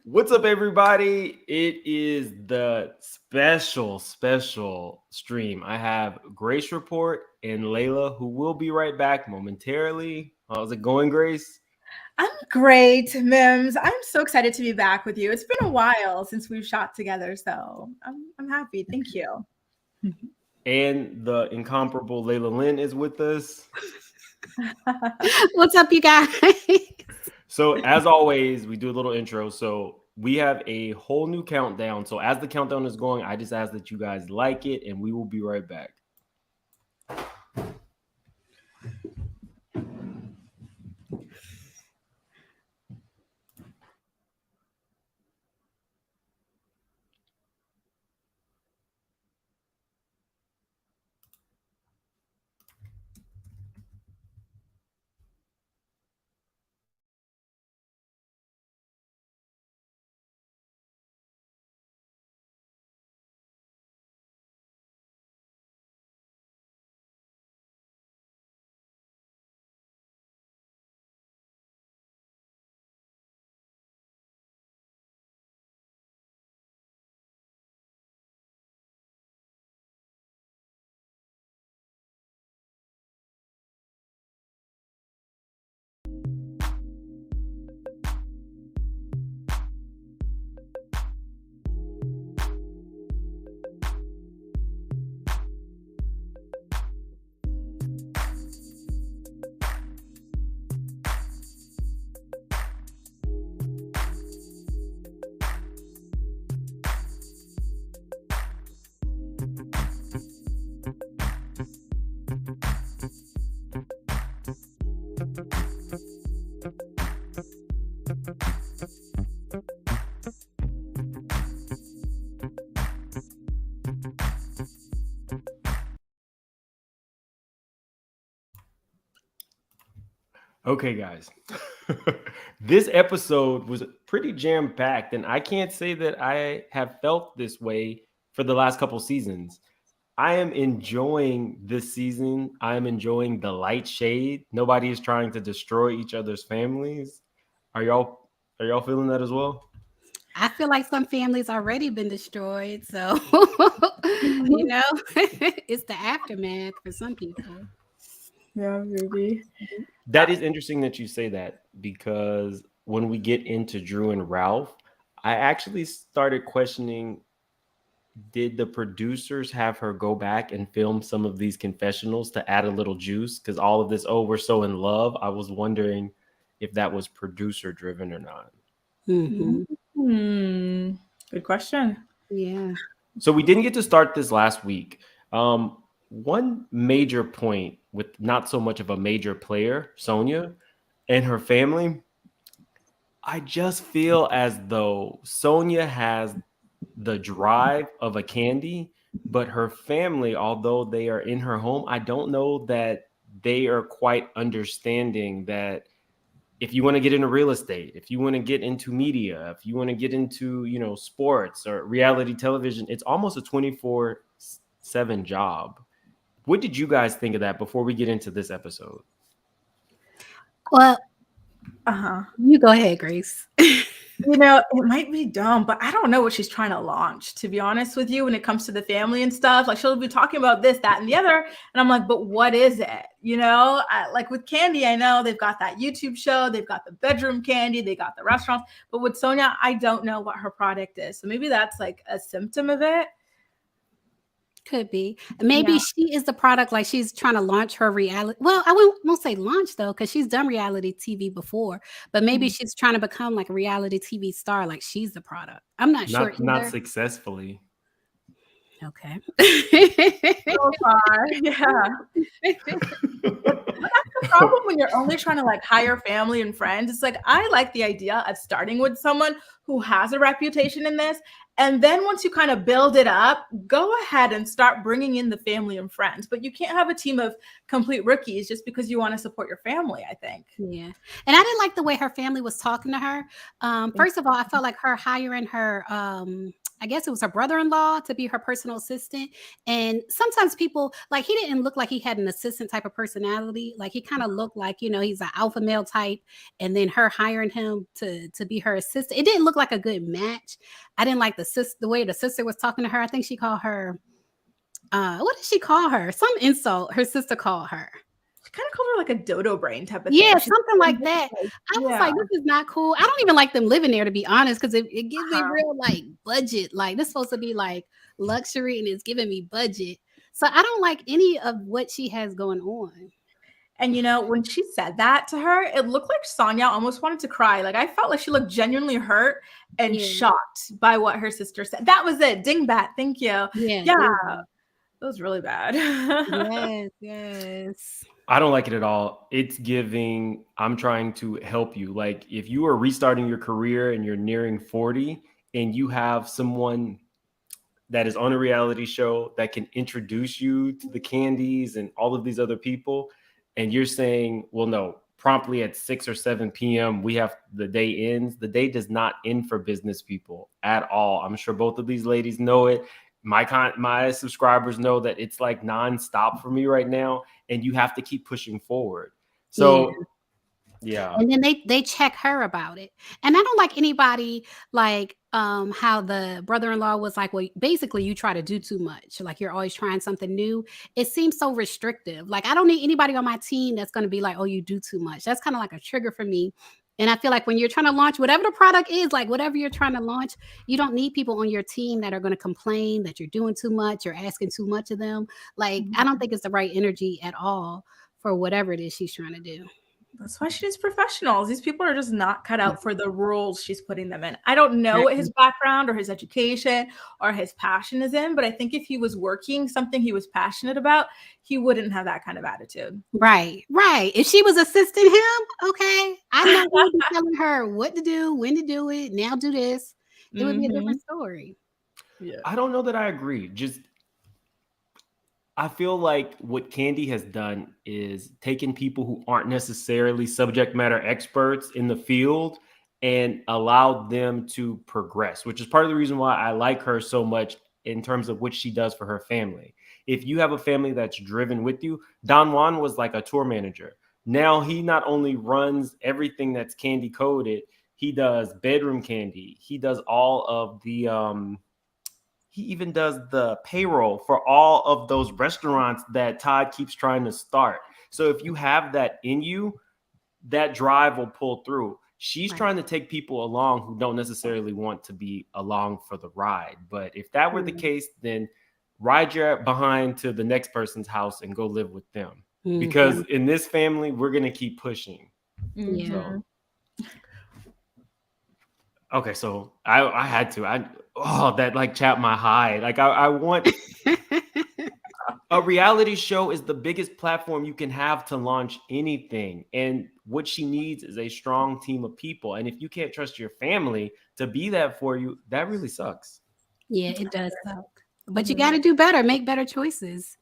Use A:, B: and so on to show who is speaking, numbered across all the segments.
A: What's up, everybody? It is the special stream. I have Grace Report and Layla, who will be right back momentarily. How's it going, Grace?
B: I'm great, Mims. I'm so excited to be back with you. It's been a while since we've shot together, so I'm happy. Thank you.
A: And the incomparable Layla Lynn is with us.
C: What's up, you guys?
A: So, as always, we do a little intro. So, we have a whole new countdown. So, as the countdown is going, I just ask that you guys like it, and we will be right back. Okay, guys. This episode was pretty jam-packed, and I can't say that I have felt this way for the last couple seasons. I am enjoying this season. I am enjoying the light shade. Nobody is trying to destroy each other's families. Are y'all feeling that as well?
C: I feel like some families already been destroyed, so it's the aftermath for some people.
B: Yeah, maybe.
A: That is interesting that you say that, because when we get into Drew and Ralph, I actually started questioning, did the producers have her go back and film some of these confessionals to add a little juice? Because all of this, oh, we're so in love. I was wondering if that was producer driven or not.
C: Mm-hmm.
B: Good question.
C: Yeah.
A: So we didn't get to start this last week. One major point with not so much of a major player, Sonia, and her family, I just feel as though Sonia has the drive of a Kandi, but her family, although they are in her home, I don't know that they are quite understanding that if you want to get into real estate, if you want to get into media, if you want to get into, sports or reality television, it's almost a 24/7 job. What did you guys think of that before we get into this episode?
C: Well, you go ahead, Grace.
B: It might be dumb, but I don't know what she's trying to launch, to be honest with you, when it comes to the family and stuff. Like, she'll be talking about this, that, and the other. And I'm like, but what is it? Like with Kandi, I know they've got that YouTube show, they've got the bedroom Kandi, they got the restaurants. But with Sonia, I don't know what her product is. So maybe that's like a symptom of it.
C: Could be. Maybe she is the product, like she's trying to launch her reality. Well, I won't say launch though, because she's done reality TV before, but maybe she's trying to become like a reality TV star, like she's the product. I'm not sure.
A: Not successfully.
C: Okay.
B: So far, yeah. But that's the problem when you're only trying to like hire family and friends. It's like, I like the idea of starting with someone who has a reputation in this. And then once you kind of build it up, go ahead and start bringing in the family and friends. But you can't have a team of complete rookies just because you want to support your family, I think.
C: Yeah. And I didn't like the way her family was talking to her. First of all, I felt like her hiring her I guess it was her brother-in-law to be her personal assistant. And sometimes people, like, he didn't look like he had an assistant type of personality. Like, he kind of looked like, he's an alpha male type. And then her hiring him to be her assistant. It didn't look like a good match. I didn't like the way the sister was talking to her. I think she called her, what did she call her? Some insult her sister called her.
B: She kind of called her like a dodo brain type of
C: Yeah,
B: thing.
C: something like that. I was like, this is not cool. I don't even like them living there, to be honest, because it gives me real like budget. Like, this is supposed to be like luxury and it's giving me budget. So I don't like any of what she has going on.
B: And when she said that to her, it looked like Sonia almost wanted to cry. Like, I felt like she looked genuinely hurt and shocked by what her sister said. That was it. Dingbat. Thank you. Yeah. It was really bad.
C: Yes.
A: I don't like it at all. It's giving, I'm trying to help you. Like, if you are restarting your career and you're nearing 40 and you have someone that is on a reality show that can introduce you to the Kandis and all of these other people, and you're saying, well, no, promptly at 6 or 7 p.m., the day ends. The day does not end for business people at all. I'm sure both of these ladies know it. My subscribers know that it's like nonstop for me right now, and you have to keep pushing forward. So, yeah.
C: And then they check her about it. And I don't like anybody like how the brother-in-law was like, well, basically you try to do too much. Like, you're always trying something new. It seems so restrictive. Like, I don't need anybody on my team that's going to be like, oh, you do too much. That's kind of like a trigger for me. And I feel like when you're trying to launch whatever the product is, like whatever you're trying to launch, you don't need people on your team that are going to complain that you're doing too much, you're asking too much of them. Like, I don't think it's the right energy at all for whatever it is she's trying to do.
B: That's why she needs professionals. These people are just not cut out for the roles she's putting them in. I don't know what his background or his education or his passion is in, but I think if he was working something he was passionate about, he wouldn't have that kind of attitude.
C: Right. If she was assisting him, okay, I'm not going to be telling her what to do, when to do it, now do this. It would be a different story.
A: Yeah. I don't know that I agree. I feel like what Kandi has done is taken people who aren't necessarily subject matter experts in the field and allowed them to progress, which is part of the reason why I like her so much in terms of what she does for her family. If you have a family that's driven with you, Don Juan was like a tour manager. Now he not only runs everything that's Kandi coded, he does bedroom Kandi. He does all of the he even does the payroll for all of those restaurants that Todd keeps trying to start. So if you have that in you, that drive will pull through. She's trying to take people along who don't necessarily want to be along for the ride. But if that were the case, then ride your behind to the next person's house and go live with them. Because in this family, we're going to keep pushing. So. Okay, so I had to. That like chapped my hide. Like I want a reality show is the biggest platform you can have to launch anything. And what she needs is a strong team of people. And if you can't trust your family to be that for you, that really sucks.
C: Yeah, it does suck. But you got to do better, make better choices,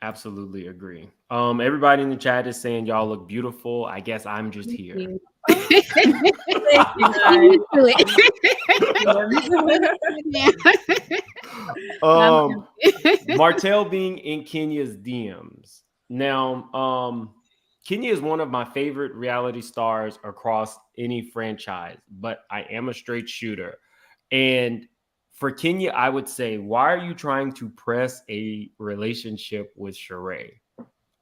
A: Absolutely agree. Everybody in the chat is saying y'all look beautiful. I guess I'm just here. Martell being in Kenya's DMs. Now, Kenya is one of my favorite reality stars across any franchise, but I am a straight shooter. And for Kenya, I would say, why are you trying to press a relationship with Sheree?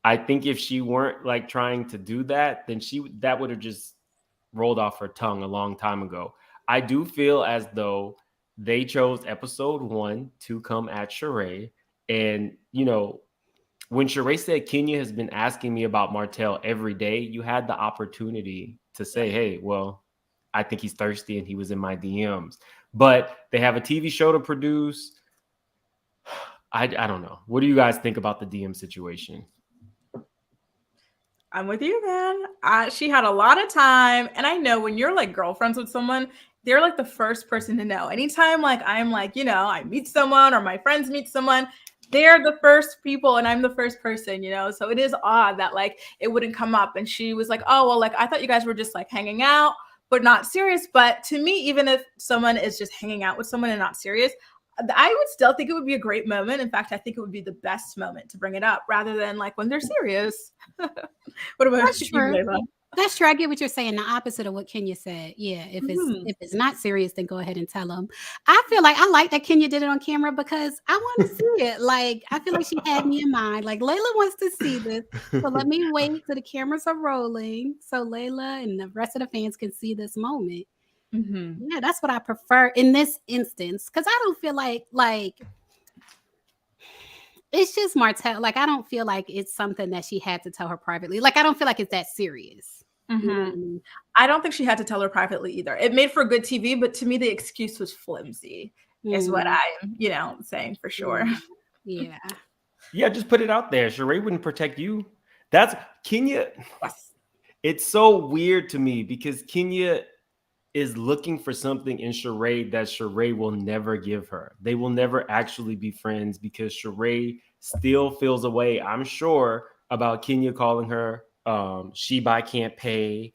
A: I think if she weren't like trying to do that, then that would have just rolled off her tongue a long time ago. I do feel as though they chose episode 1 to come at Sheree. And, when Sheree said Kenya has been asking me about Martell every day, you had the opportunity to say, hey, well, I think he's thirsty and he was in my DMs. But they have a TV show to produce. I don't know. What do you guys think about the DM situation?
B: I'm with you, man. She had a lot of time. And I know when you're like girlfriends with someone, they're like the first person to know. Anytime like I'm like, I meet someone or my friends meet someone, they're the first people and I'm the first person, So it is odd that like it wouldn't come up. And she was like, oh, well, like I thought you guys were just like hanging out. but not serious. But to me, even if someone is just hanging out with someone and not serious, I would still think it would be a great moment. In fact, I think it would be the best moment to bring it up rather than like when they're serious. What about
C: That's
B: you,
C: true.
B: Layla?
C: That's true. I get what you're saying. The opposite of what Kenya said. Yeah, if it's not serious, then go ahead and tell them. I feel like I like that Kenya did it on camera because I want to see it. Like I feel like she had me in mind. Like Layla wants to see this, so let me wait till the cameras are rolling so Layla and the rest of the fans can see this moment. Yeah, that's what I prefer in this instance because I don't feel like it's just Martell. Like I don't feel like it's something that she had to tell her privately. Like I don't feel like it's that serious. You know what I mean?
B: I don't think she had to tell her privately either. It made for good TV, but to me, the excuse was flimsy, is what I'm, saying for sure.
C: Yeah.
A: Yeah, just put it out there. Sheree wouldn't protect you. That's Kenya.
B: Yes.
A: It's so weird to me because Kenya is looking for something in Sheree that Sheree will never give her. They will never actually be friends because Sheree still feels a way, I'm sure, about Kenya calling her she by can't pay.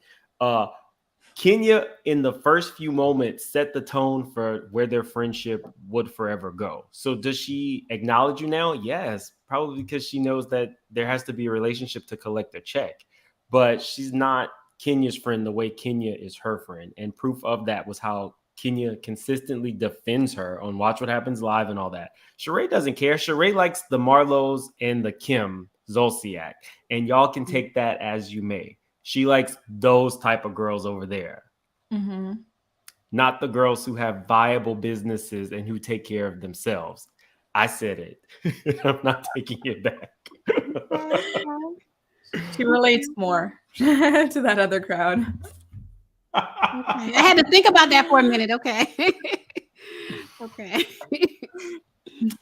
A: Kenya in the first few moments set the tone for where their friendship would forever go. So does she acknowledge you now? Yes, probably because she knows that there has to be a relationship to collect a check. But she's not Kenya's friend the way Kenya is her friend. And proof of that was how Kenya consistently defends her on Watch What Happens Live and all that. Sheree doesn't care. Sheree likes the Marlos and the Kim Zolciak. And y'all can take that as you may. She likes those type of girls over there. Not the girls who have viable businesses and who take care of themselves. I said it. I'm not taking it back.
B: She relates more to that other crowd.
C: I had to think about that for a minute. Okay.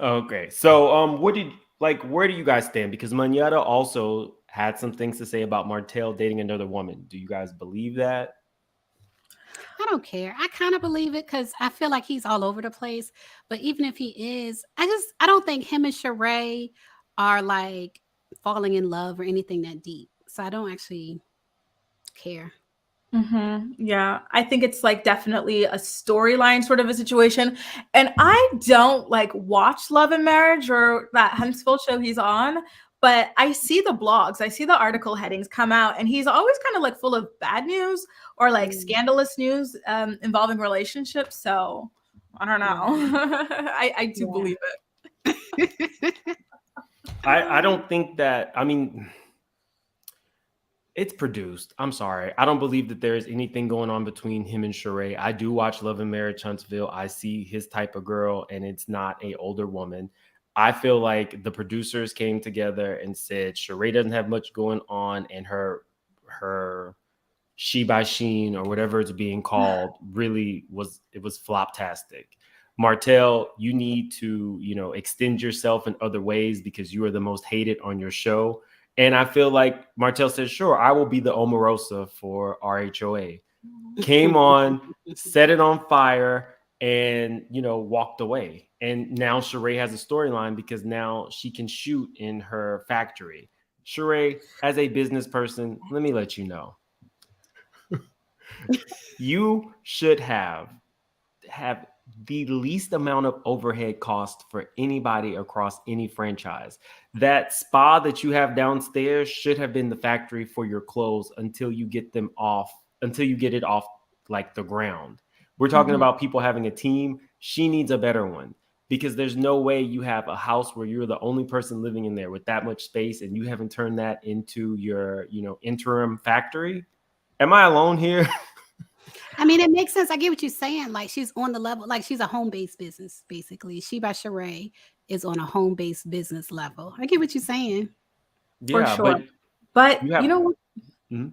A: Okay. So where do you guys stand? Because Manetta also had some things to say about Martell dating another woman. Do you guys believe that?
C: I don't care. I kind of believe it because I feel like he's all over the place. But even if he is, I don't think him and Sheree are like falling in love or anything that deep. So I don't actually care.
B: Yeah, I think it's like definitely a storyline sort of a situation. And I don't like watch Love and Marriage or that Huntsville show he's on, but I see the blogs, I see the article headings come out, and he's always kind of like full of bad news or like scandalous news involving relationships. So I don't know. I do believe it.
A: I don't think that, I mean, it's produced. I'm sorry. I don't believe that there is anything going on between him and Sheree. I do watch Love and Marriage Huntsville. I see his type of girl, and it's not an older woman. I feel like the producers came together and said Sheree doesn't have much going on, and her she by Sheen or whatever it's being called really was floptastic. Martell, you need to, extend yourself in other ways because you are the most hated on your show. And I feel like Martell said, sure, I will be the Omarosa for RHOA. Came on, set it on fire, and, walked away. And now Sheree has a storyline because now she can shoot in her factory. Sheree, as a business person, let me let you know. You should have the least amount of overhead cost for anybody across any franchise. That spa that you have downstairs should have been the factory for your clothes until you get it off like the ground. We're talking about people having a team. She needs a better one because there's no way you have a house where you're the only person living in there with that much space and you haven't turned that into your, interim factory. Am I alone here?
C: I mean, it makes sense. I get what you're saying. Like she's on the level, like she's a home-based business, basically. She by Sheree is on a home-based business level. I get what you're saying.
B: For sure. But you know what?
A: Mm-hmm.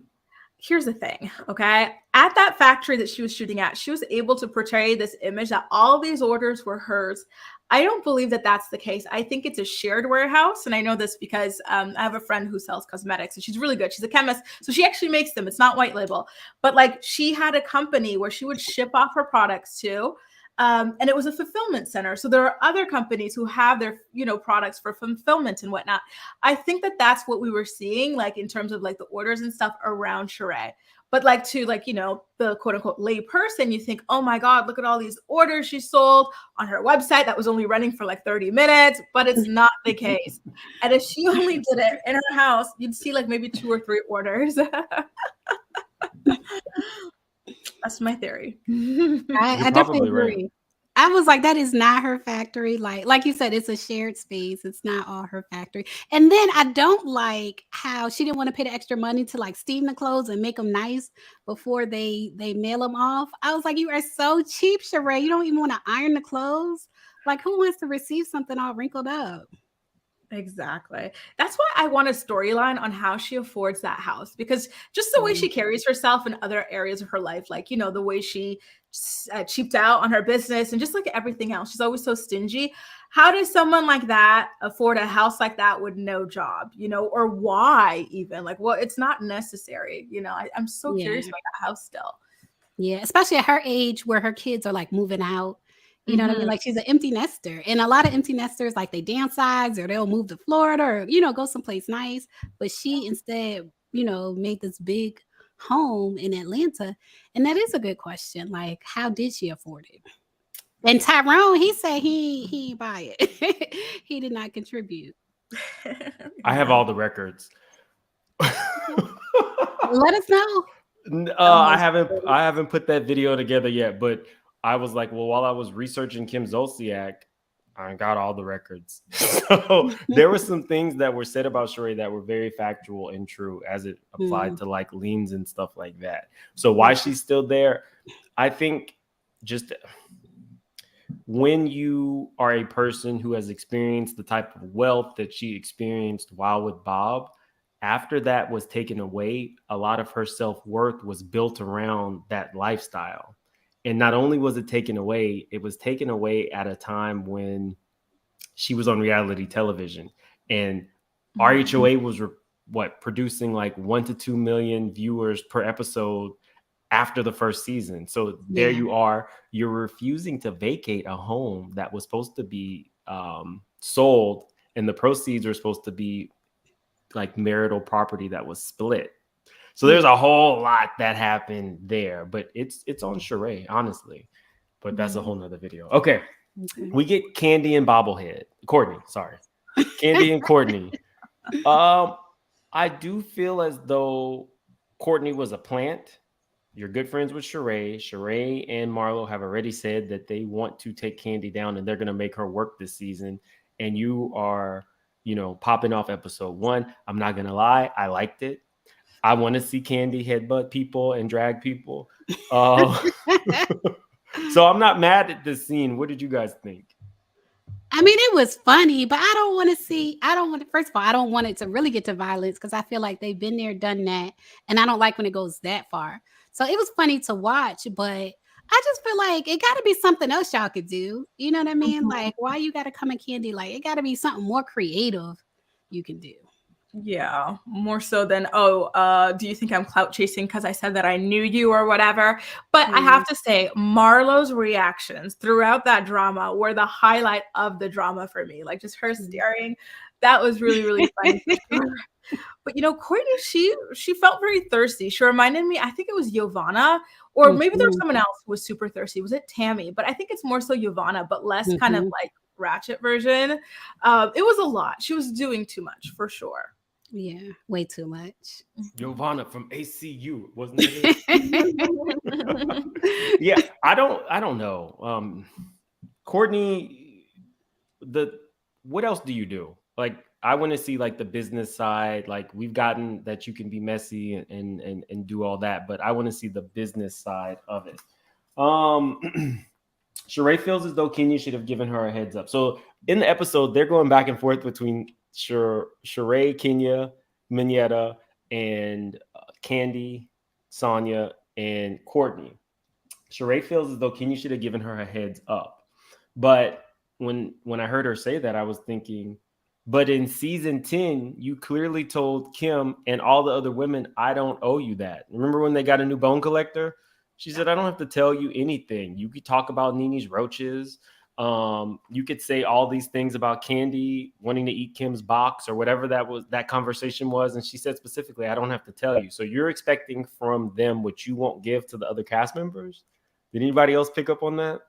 B: Here's the thing, okay? At that factory that she was shooting at, she was able to portray this image that all these orders were hers. I don't believe that that's the case. I think it's a shared warehouse. And I know this because I have a friend who sells cosmetics and she's really good. She's a chemist. So she actually makes them. It's not white label. But like she had a company where she would ship off her products to. And it was a fulfillment center. So there are other companies who have their, products for fulfillment and whatnot. I think that that's what we were seeing, like in terms of like the orders and stuff around Sheree. But like to like, the quote unquote lay person, you think, oh my God, look at all these orders she sold on her website that was only running for like 30 minutes, but it's not the case. And if she only did it in her house, you'd see like maybe 2 or 3 orders. That's my theory.
C: I definitely agree. Right. I was like, that is not her factory. Like you said, it's a shared space. It's not all her factory. And then I don't like how she didn't want to pay the extra money to like steam the clothes and make them nice before they mail them off. I was like, you are so cheap, Sheree. You don't even want to iron the clothes. Like, who wants to receive something all wrinkled up?
B: Exactly. That's why I want a storyline on how she affords that house, because just the way she carries herself in other areas of her life, like, the way she cheaped out on her business and just like everything else. She's always so stingy. How does someone like that afford a house like that with no job, or why even? Like, well, it's not necessary. I'm so curious about that house still.
C: Yeah, especially at her age where her kids are like moving out. You know what I mean? Like she's an empty nester, and a lot of empty nesters, like they downsize or they'll move to Florida or, go someplace nice. But she instead, made this big home in Atlanta. And that is a good question. Like, how did she afford it? And Tyrone, he said he buy it. He did not contribute.
A: I have all the records.
C: Let us know.
A: I haven't put that video together yet, but I was like, well, while I was researching Kim Zolciak, I got all the records. So there were some things that were said about Sheree that were very factual and true as it applied to like liens and stuff like that. So why she's still there, I think just when you are a person who has experienced the type of wealth that she experienced while with Bob, after that was taken away, a lot of her self-worth was built around that lifestyle. And not only was it taken away, it was taken away at a time when she was on reality television. And RHOA was producing like 1 to 2 million viewers per episode after the first season. So there you are, you're refusing to vacate a home that was supposed to be sold, and the proceeds are supposed to be like marital property that was split. So there's a whole lot that happened there, but it's on Sheree, honestly. But that's a whole nother video. Okay. We get Kandi and Courtney. Kandi and Courtney. I do feel as though Courtney was a plant. You're good friends with Sheree. Sheree and Marlo have already said that they want to take Kandi down and they're going to make her work this season. And you are, popping off episode 1. I'm not going to lie. I liked it. I want to see Kandi headbutt people and drag people. So I'm not mad at this scene. What did you guys think?
C: I mean, it was funny, but first of all, I don't want it to really get to violence because I feel like they've been there, done that. And I don't like when it goes that far. So it was funny to watch, but I just feel like it got to be something else y'all could do. You know what I mean? Like, why you got to come at Kandi? Like, it got to be something more creative you can do.
B: Yeah, more so than, do you think I'm clout chasing because I said that I knew you or whatever? But I have to say, Marlo's reactions throughout that drama were the highlight of the drama for me. Like just her staring, that was really, really funny. But Courtney, she felt very thirsty. She reminded me, I think it was Giovanna, or maybe there was someone else who was super thirsty. Was it Tammy? But I think it's more so Giovanna, but less kind of like ratchet version. It was a lot. She was doing too much for sure.
C: Yeah, way too much.
A: Giovanna from ACU, wasn't it? Yeah, I don't know. Courtney, what else do you do? Like, I want to see like the business side. Like, we've gotten that you can be messy and do all that, but I want to see the business side of it. Sheree feels as though Kenya should have given her a heads up. So in the episode, they're going back and forth between Sheree, Kenya, Minetta, and Kandi, Sonia, and Courtney. Sheree feels as though Kenya should have given her a heads up. But when I heard her say that, I was thinking, but in season 10, you clearly told Kim and all the other women, I don't owe you that. Remember when they got a new bone collector? She said, I don't have to tell you anything. You could talk about Nene's roaches. You could say all these things about Kandi wanting to eat Kim's box or whatever that conversation was. And she said specifically, I don't have to tell you. So you're expecting from them what you won't give to the other cast members. Did anybody else pick up on that?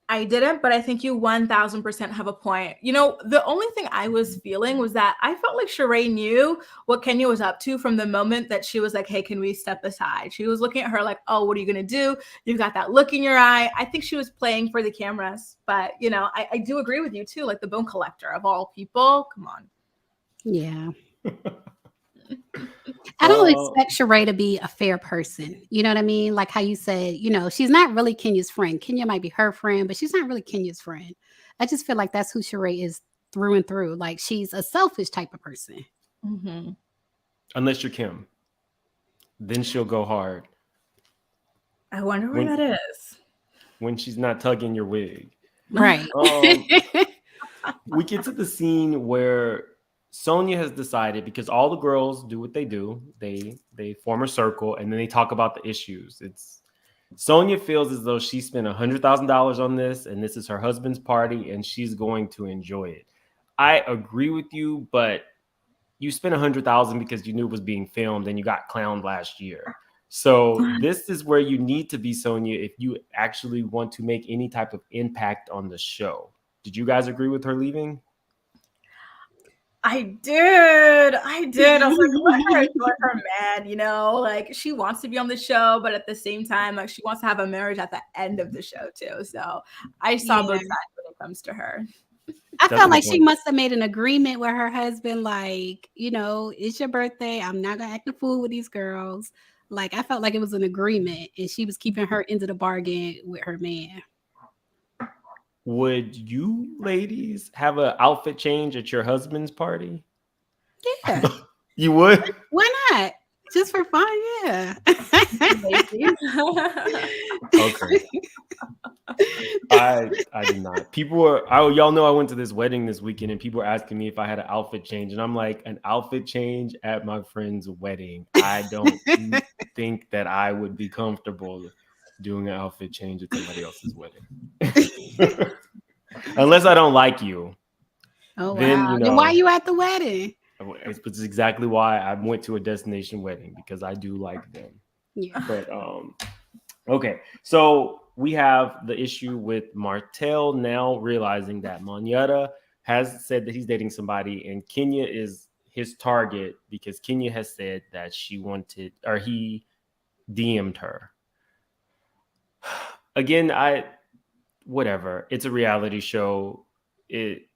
B: I didn't, but I think you 1000% have a point. You know, the only thing I was feeling was that I felt like Sheree knew what Kenya was up to from the moment that she was like, hey, can we step aside? She was looking at her like, oh, what are you going to do? You've got that look in your eye. I think she was playing for the cameras. But, you know, I do agree with you, too. Like the bone collector of all people. Come on.
C: Yeah. I don't expect Sheree to be a fair person. You know what I mean? Like how you said, you know, she's not really Kenya's friend. Kenya might be her friend, but she's not really Kenya's friend. I just feel like that's who Sheree is through and through. Like she's a selfish type of person.
B: Mm-hmm.
A: Unless you're Kim. Then she'll go hard.
B: I wonder where that is.
A: When she's not tugging your wig.
C: Right.
A: We get to the scene where Sonia has decided, because all the girls do what they do, they form a circle and then they talk about the issues. Sonia feels as though she spent $100,000 on this and this is her husband's party and she's going to enjoy it. I agree with you, but you spent $100,000 because you knew it was being filmed and you got clowned last year. So this is where you need to be, Sonia, if you actually want to make any type of impact on the show. Did you guys agree with her leaving?
B: I did. I was like, let her mad, you know, like she wants to be on the show, but at the same time, like she wants to have a marriage at the end of the show too. So I saw both sides when it comes to her.
C: I felt like she must have made an agreement with her husband, like, you know, it's your birthday. I'm not gonna act a fool with these girls. Like I felt like it was an agreement and she was keeping her into the bargain with her man.
A: Would you ladies have an outfit change at your husband's party?
C: Yeah.
A: You would?
C: Why not? Just for fun, yeah.
A: Okay. I did not. Y'all know I went to this wedding this weekend and people were asking me if I had an outfit change. And I'm like, an outfit change at my friend's wedding? I don't think that I would be comfortable doing an outfit change at somebody else's wedding. Unless I don't like you.
C: Oh, wow. Then why are you at the wedding?
A: It's exactly why I went to a destination wedding, because I do like them.
C: Yeah.
A: But okay. So we have the issue with Martell now realizing that Monyetta has said that he's dating somebody and Kenya is his target because Kenya has said that he DM'd her. Again, whatever. It's a reality show. It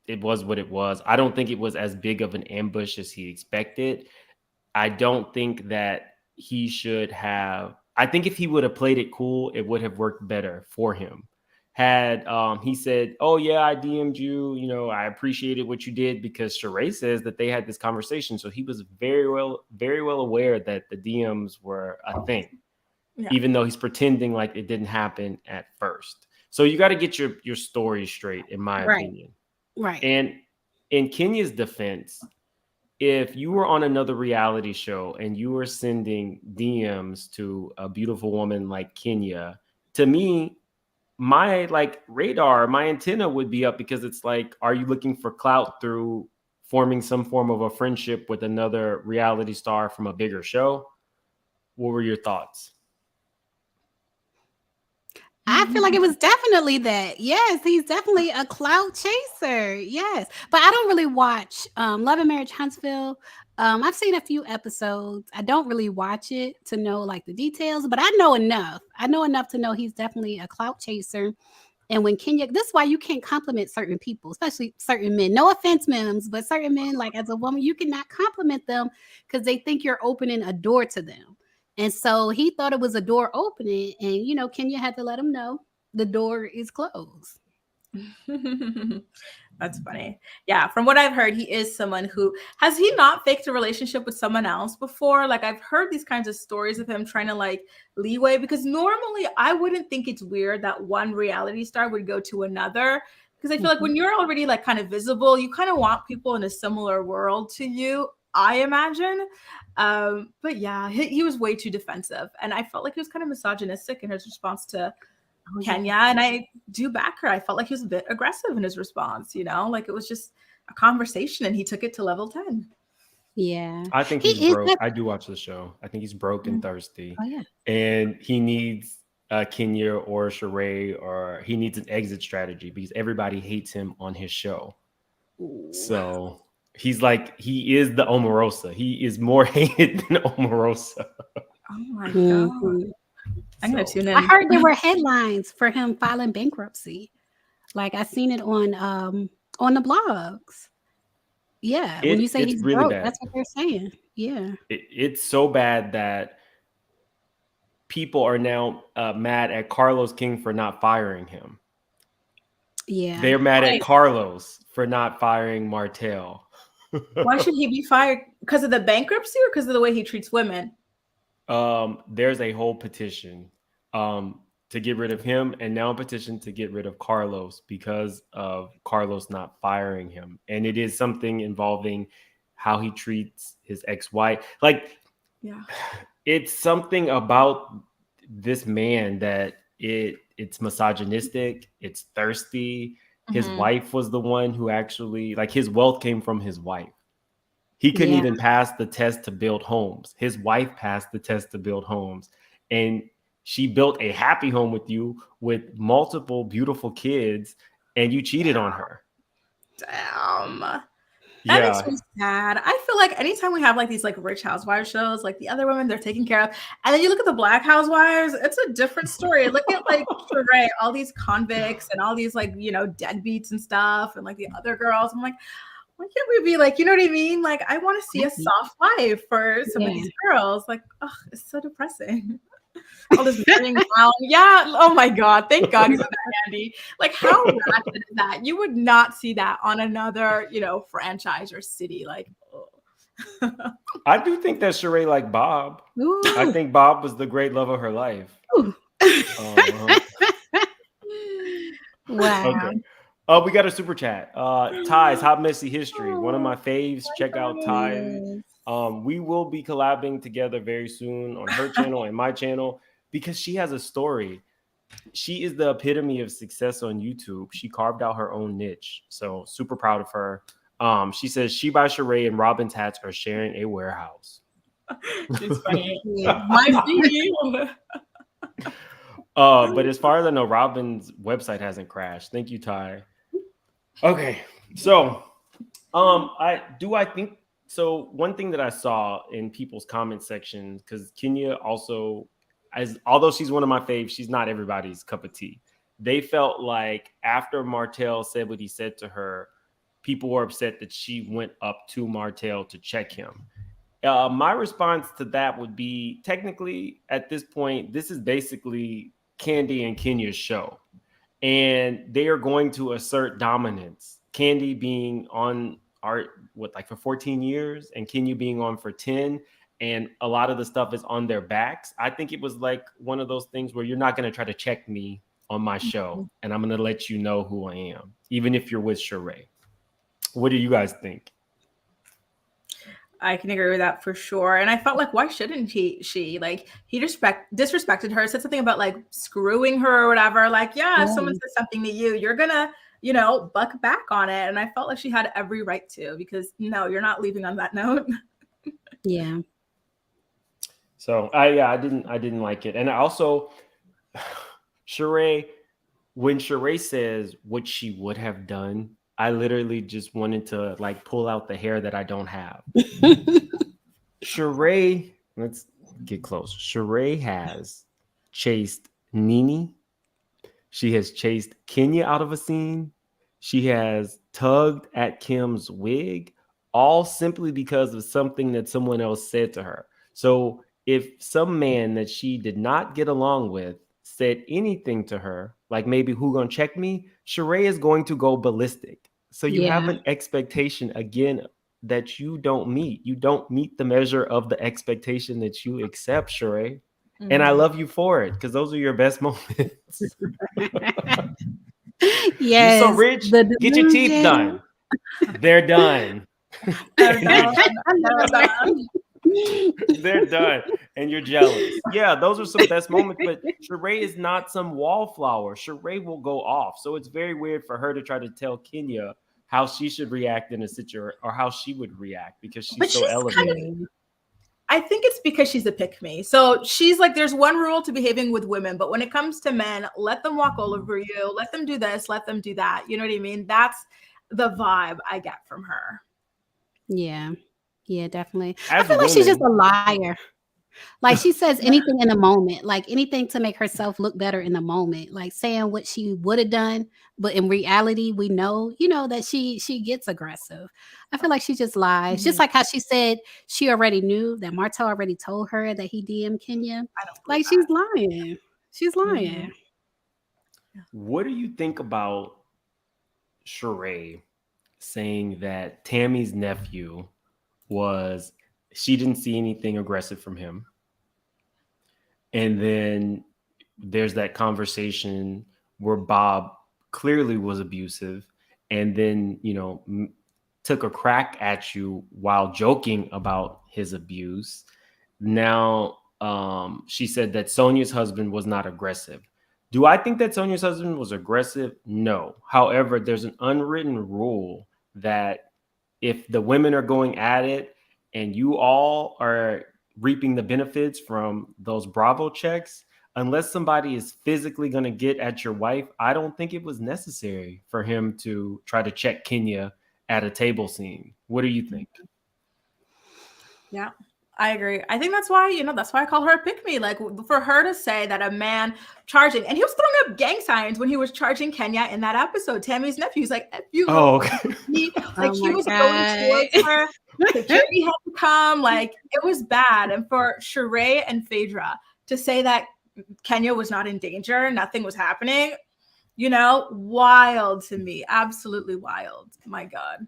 A: was what it was. I don't think it was as big of an ambush as he expected. I don't think that he should have. I think if he would have played it cool, it would have worked better for him. Had he said, "Oh yeah, I DM'd you. You know, I appreciated what you did," because Sheree says that they had this conversation, so he was very well aware that the DMs were a thing. Yeah. Even though he's pretending like it didn't happen at first. So you got to get your story straight, in my opinion.
C: Right.
A: And in Kenya's defense, if you were on another reality show and you were sending DMs to a beautiful woman like Kenya, to me, my radar, my antenna would be up, because it's like, are you looking for clout through forming some form of a friendship with another reality star from a bigger show? What were your thoughts?
C: I feel like it was definitely that. Yes, he's definitely a clout chaser. Yes. But I don't really watch Love and Marriage Huntsville. I've seen a few episodes. I don't really watch it to know like the details, but I know enough. I know enough to know he's definitely a clout chaser. And when Kenya, this is why you can't compliment certain people, especially certain men. No offense, Mims, but certain men, like as a woman, you cannot compliment them because they think you're opening a door to them. And so he thought it was a door opening, and, you know, Kenya had to let him know the door is closed.
B: That's funny. Yeah, from what I've heard, he is someone who, has he not faked a relationship with someone else before? Like, I've heard these kinds of stories of him trying to like leeway, because normally I wouldn't think it's weird that one reality star would go to another, because I feel like when you're already like kind of visible, you kind of want people in a similar world to you. I imagine. But yeah, he was way too defensive, and I felt like he was kind of misogynistic in his response to Kenya, and I do back her. I felt like he was a bit aggressive in his response, like it was just a conversation and he took it to level 10.
C: Yeah.
A: I think he's broke. I do watch the show. I think he's broke and thirsty.
C: Oh, yeah.
A: And he needs Kenya or Sheree, or he needs an exit strategy because everybody hates him on his show. Ooh. So he's like, he is the Omarosa. He is more hated than Omarosa.
B: Oh my God. I'm gonna tune in.
C: I heard there were headlines for him filing bankruptcy. Like I seen it on the blogs. Yeah, when you say he's really broke, that's what they're saying. Yeah,
A: it's so bad that people are now mad at Carlos King for not firing him.
C: Yeah,
A: they're mad at Carlos for not firing Martell.
B: Why should he be fired? Because of the bankruptcy or because of the way he treats women?
A: There's a whole petition to get rid of him, and now a petition to get rid of Carlos because of Carlos not firing him. And it is something involving how he treats his ex-wife. Like, yeah, it's something about this man that it's misogynistic, it's thirsty. His wife was the one who actually, like, his wealth came from his wife. He couldn't even pass the test to build homes. His wife passed the test to build homes. And she built a happy home with you with multiple beautiful kids, and you cheated on her.
B: Damn. That makes me sad. I feel like anytime we have like these like rich housewives shows, like the other women they're taken care of, and then you look at the Black housewives, it's a different story. Look at like Sheree, all these convicts and all these like, deadbeats and stuff, and like the other girls. I'm like, why can't we be like, you know what I mean? Like, I want to see a soft life for some of these girls. Like, oh, it's so depressing. All this running down. Yeah. Oh my God. Thank God you said that, Kandi. Like, how ratchet is that? You would not see that on another, franchise or city. Like, oh.
A: I do think that Sheree liked Bob. Ooh. I think Bob was the great love of her life.
C: Wow.
A: Okay. We got a super chat. Ty's Hot Messy History. One of my faves. Check out Ty. We will be collabing together very soon on her channel and my channel because she has a story. She is the epitome of success on YouTube. She carved out her own niche. So super proud of her. She says she by Sheree and Robin's hats are sharing a warehouse.
B: It's funny. My video.
A: But as far as I know, Robin's website hasn't crashed. Thank you, Ty. Okay, so I think so. One thing that I saw in people's comment section, because Kenya also, although she's one of my faves, she's not everybody's cup of tea. They felt like after Martell said what he said to her, people were upset that she went up to Martell to check him. My response to that would be, technically, at this point, this is basically Kandi and Kenya's show. And they are going to assert dominance. Kandi being on for 14 years and Kenya being on for 10. And a lot of the stuff is on their backs. I think it was like one of those things where you're not going to try to check me on my show. And I'm going to let you know who I am, even if you're with Sheree. What do you guys think?
B: I can agree with that for sure. And I felt like, why shouldn't she? Like, he disrespected her, said something about like screwing her or whatever. Like, if someone says something to you, you're gonna, buck back on it. And I felt like she had every right to, because no, you're not leaving on that note.
C: Yeah.
A: So I didn't like it. And I also, Sheree, when Sheree says what she would have done, I literally just wanted to like pull out the hair that I don't have. Sheree, let's get close. Sheree has chased Nene. She has chased Kenya out of a scene. She has tugged at Kim's wig, all simply because of something that someone else said to her. So if some man that she did not get along with said anything to her, like maybe who gonna check me, Sheree is going to go ballistic. So you have an expectation, again, that you don't meet. You don't meet the measure of the expectation that you accept, Sheree. Mm-hmm. And I love you for it, because those are your best moments.
C: Yes.
A: You're so rich. Get your teeth done. They're done.
B: They're done. They're done.
A: They're done, and you're jealous. Yeah, those are some best moments. But Sheree is not some wallflower. Sheree will go off, so it's very weird for her to try to tell Kenya how she should react in a situation or how she would react because she's
B: But
A: so
B: she's
A: elevated.
B: kind of, I think it's because she's a pick-me. So she's like, there's one rule to behaving with women, but when it comes to men, let them walk all over you, let them do this, let them do that. You know what I mean? That's the vibe I get from her.
C: Yeah. Yeah, definitely.
A: As
C: I feel like she's just a
A: women-
C: liar. Like she says anything in the moment, like anything to make herself look better in the moment, like saying what she would have done, but in reality, we know, that she gets aggressive. I feel like she just lies. Just like how she said she already knew that Martell already told her that he DM'd Kenya.
B: I don't
C: Like
B: believe
C: she's lying. She's lying.
A: What do you think about Sheree saying that Tammy's nephew she didn't see anything aggressive from him? And then there's that conversation where Bob clearly was abusive and then, took a crack at you while joking about his abuse. Now, she said that Sonia's husband was not aggressive. Do I think that Sonia's husband was aggressive? No. However, there's an unwritten rule that if the women are going at it and you all are reaping the benefits from those Bravo checks, unless somebody is physically going to get at your wife, I don't think it was necessary for him to try to check Kenya at a table scene. What do you think?
B: Yeah, I agree. I think that's why, that's why I call her a pick-me. Like for her to say that a man charging, and he was throwing up gang signs when he was charging Kenya in that episode, Tammy's nephew. He's like, F you.
A: Okay.
B: Like he was going towards her. Security had to come. Like it was bad. And for Sheree and Phaedra to say that Kenya was not in danger, nothing was happening, wild to me. Absolutely wild. My God.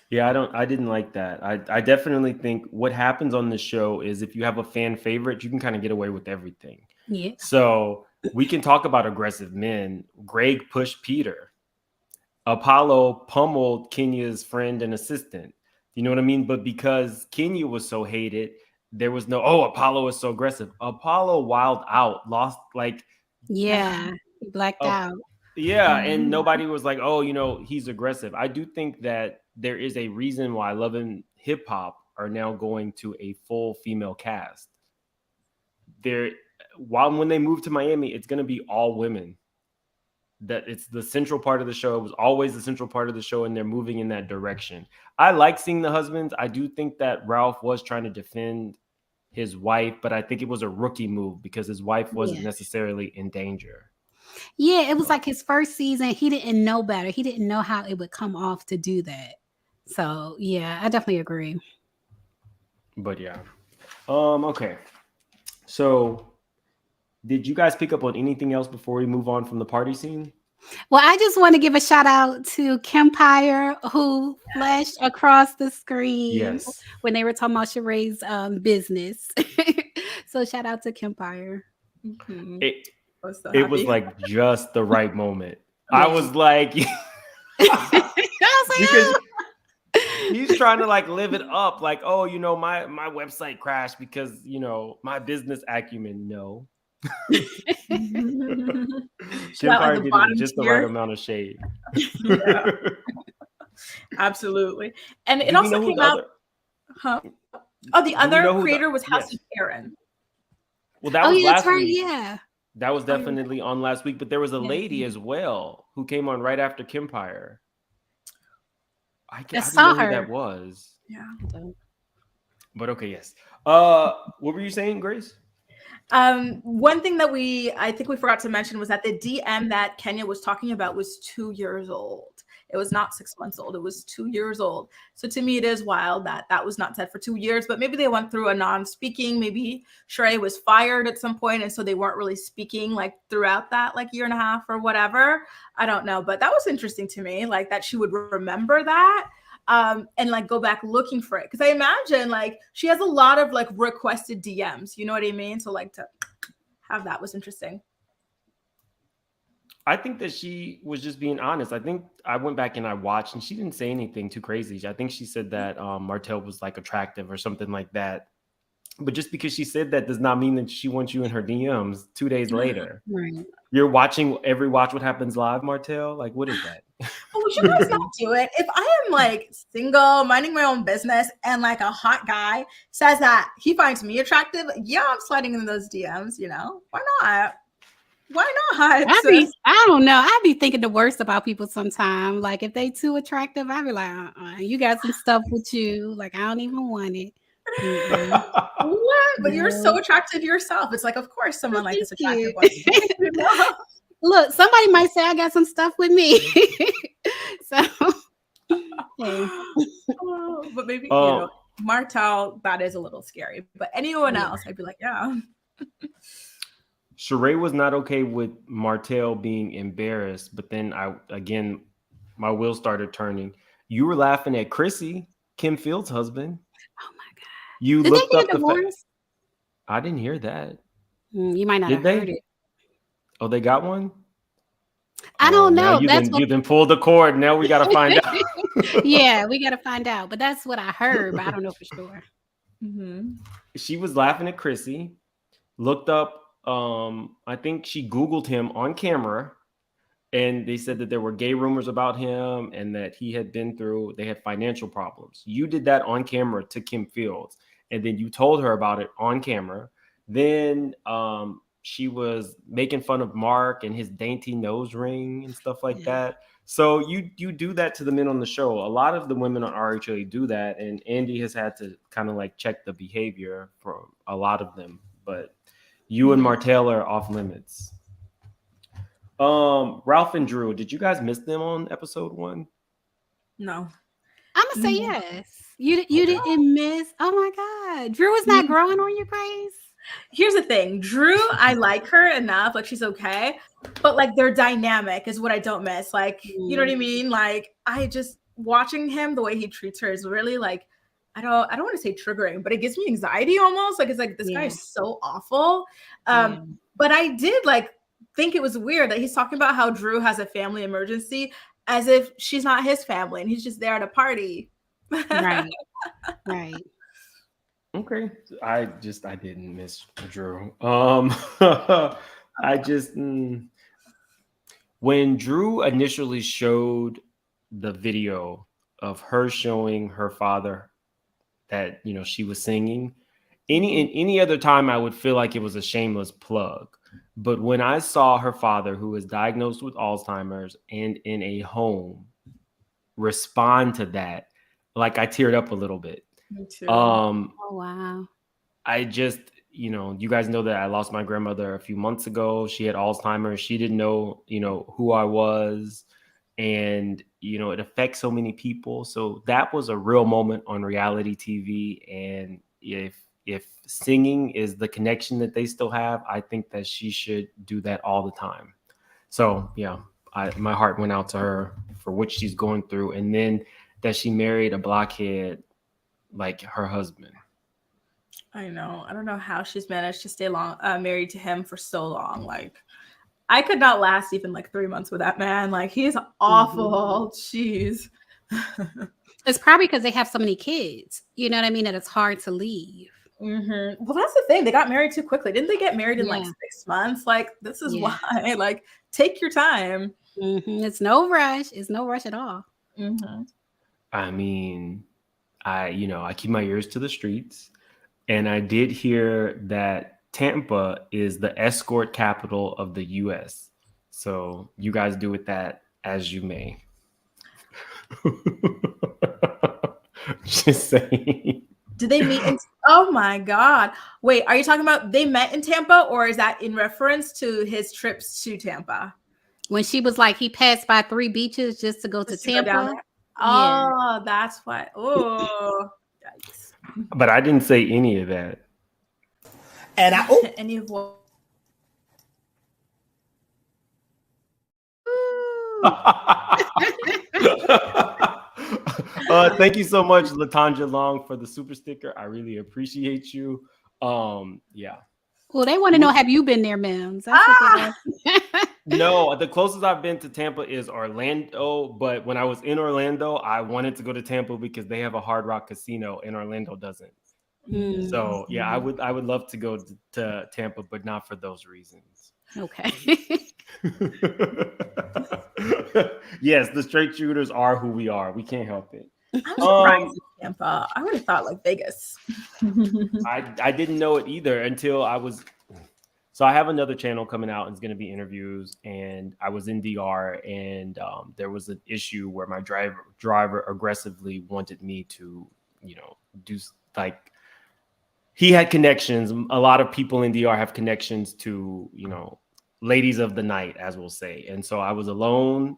A: Yeah, I didn't like that. I definitely think what happens on the show is if you have a fan favorite, you can kind of get away with everything.
C: Yeah.
A: So we can talk about aggressive men. Greg pushed Peter. Apollo pummeled Kenya's friend and assistant. You know what I mean? But because Kenya was so hated, there was no, Apollo is so aggressive. Apollo wild out, lost
C: Yeah. He blacked out.
A: Yeah, and nobody was like, he's aggressive. I do think that there is a reason why Love and Hip Hop are now going to a full female cast. When they move to Miami, it's going to be all women. That it's the central part of the show. It was always the central part of the show, and they're moving in that direction. I like seeing the husbands. I do think that Ralph was trying to defend his wife, but I think it was a rookie move because his wife wasn't necessarily in danger.
C: Yeah, it was like his first season. He didn't know better. He didn't know how it would come off to do that. So, yeah, I definitely agree.
A: But yeah. Okay. So, did you guys pick up on anything else before we move on from the party scene?
C: Well, I just want to give a shout out to Kempire, who flashed across the screen when they were talking about Sheree's business. So shout out to Kempire.
B: Mm-hmm.
A: It was like just the right moment. I was like, because he's trying to live it up. Like, my website crashed because, my business acumen. No. Kempire getting just the right amount of shade.
B: Yeah. Absolutely. And it also came out. The other creator was House of Aaron.
A: Well, that was last week.
C: Yeah.
A: That was definitely on last week, but there was a lady as well who came on right after Kempire. I saw her. Who that was.
B: Yeah.
A: But okay, yes. What were you saying, Grace?
B: One thing that I think we forgot to mention was that the DM that Kenya was talking about was 2 years old. It was not 6 months old. It was 2 years old. So to me, it is wild that was not said for 2 years, but maybe they went through a non-speaking. Maybe Sheree was fired at some point, and so they weren't really speaking throughout that year and a half or whatever. I don't know, but that was interesting to me, that she would remember that. And go back looking for it. Cause I imagine she has a lot of requested DMs, you know what I mean? So to have that was interesting.
A: I think that she was just being honest. I think I went back and I watched, and she didn't say anything too crazy. I think she said that Martell was like attractive or something like that. But just because she said that does not mean that she wants you in her DMs 2 days later.
C: Right.
A: You're watching every Watch What Happens Live, Martell? Like, what is that?
B: Oh, would you guys not do it? If I am like single, minding my own business, and like a hot guy says that he finds me attractive, yeah, I'm sliding in those DMs, you know? Why not? Why not?
C: I don't know. I be thinking the worst about people sometimes. Like if they too attractive, I be like, you got some stuff with you. Like I don't even want it.
B: What? But you're so attractive yourself. It's like, of course, someone like this attractive.
C: Look, somebody might say I got some stuff with me. So,
B: but maybe you know, Martell, that is a little scary. But anyone else, I'd be like, yeah.
A: Sheree was not okay with Martell being embarrassed, but then my wheels started turning. You were laughing at Chrissy, Kim Fields' husband.
C: Oh my God!
A: You
C: Did
A: looked
C: they
A: up
C: get divorced?
A: I didn't hear that.
C: You might not have heard it.
A: Oh, they got one?
C: I don't know.
A: You've been pulled the cord. Now we got to find out.
C: Yeah, we got to find out. But that's what I heard, but I don't know for sure.
B: Mm-hmm.
A: She was laughing at Chrissy, looked up, I think she Googled him on camera, and they said that there were gay rumors about him and that they had financial problems. You did that on camera to Kim Fields, and then you told her about it on camera. Then she was making fun of Mark and his dainty nose ring and stuff like that. So you do that to the men on the show. A lot of the women on RHOA do that, and Andy has had to kind of like check the behavior from a lot of them. But you and Martell are off limits. Ralph and Drew, did you guys miss them on episode 1?
B: No.
C: I'm gonna say yes. You didn't miss. Oh my God, Drew is not growing on you, Grace.
B: Here's the thing, Drew, I like her enough, like she's okay, but like their dynamic is what I don't miss. Like, you know what I mean? Like I just watching him, the way he treats her is really like, I don't want to say triggering, but it gives me anxiety almost. Like it's like this guy is so awful. But I did like think it was weird that he's talking about how Drew has a family emergency as if she's not his family and he's just there at a party.
C: Right.
A: Okay. I didn't miss Drew. I just when Drew initially showed the video of her showing her father that, you know, she was singing, any other time I would feel like it was a shameless plug. But when I saw her father, who is diagnosed with Alzheimer's and in a home, respond to that, like I teared up a little bit.
B: Me too.
C: Oh wow.
A: I just, you know, you guys know that I lost my grandmother a few months ago. She had Alzheimer's. She didn't know, you know, who I was. And, you know, it affects so many people. So that was a real moment on reality TV. And if singing is the connection that they still have, I think that she should do that all the time. So, yeah, my heart went out to her for what she's going through. And then that she married a blockhead like her husband.
B: I know. I don't know how she's managed to stay married to him for so long. Like, I could not last even like 3 months with that man. Like, he is awful. Jeez.
C: It's probably because they have so many kids. You know what I mean? That it's hard to leave.
B: Well, that's the thing. They got married too quickly. Didn't they get married in like 6 months? Like, this is why. Like, take your time.
C: It's no rush. It's no rush at all.
A: I mean, I keep my ears to the streets, and I did hear that Tampa is the escort capital of the U.S. So you guys do with that as you may. Just saying.
B: Did they meet in oh my God. Wait, are you talking about they met in Tampa, or is that in reference to his trips to Tampa?
C: When she was like, he passed by 3 beaches just to go to Tampa.
B: Oh, that's why. Oh, yikes.
A: But I didn't say any of that.
B: And any of what?
A: Thank you so much, Latanja Long, for the super sticker. I really appreciate you. Yeah.
C: Well, they want to know, have you been there, Mims? That's what they
A: No, the closest I've been to Tampa is Orlando. But when I was in Orlando, I wanted to go to Tampa because they have a Hard Rock casino and Orlando doesn't.
C: Mm,
A: So yeah, I would love to go to Tampa, but not for those reasons.
C: okay.
A: Yes, the straight shooters are who we are. We can't help it.
B: I'm surprised in Tampa. I would have thought like Vegas.
A: I didn't know it either until I was. So I have another channel coming out, and it's going to be interviews. And I was in DR, and there was an issue where my driver aggressively wanted me to, do like. He had connections. A lot of people in DR have connections to, ladies of the night, as we'll say. And so I was alone.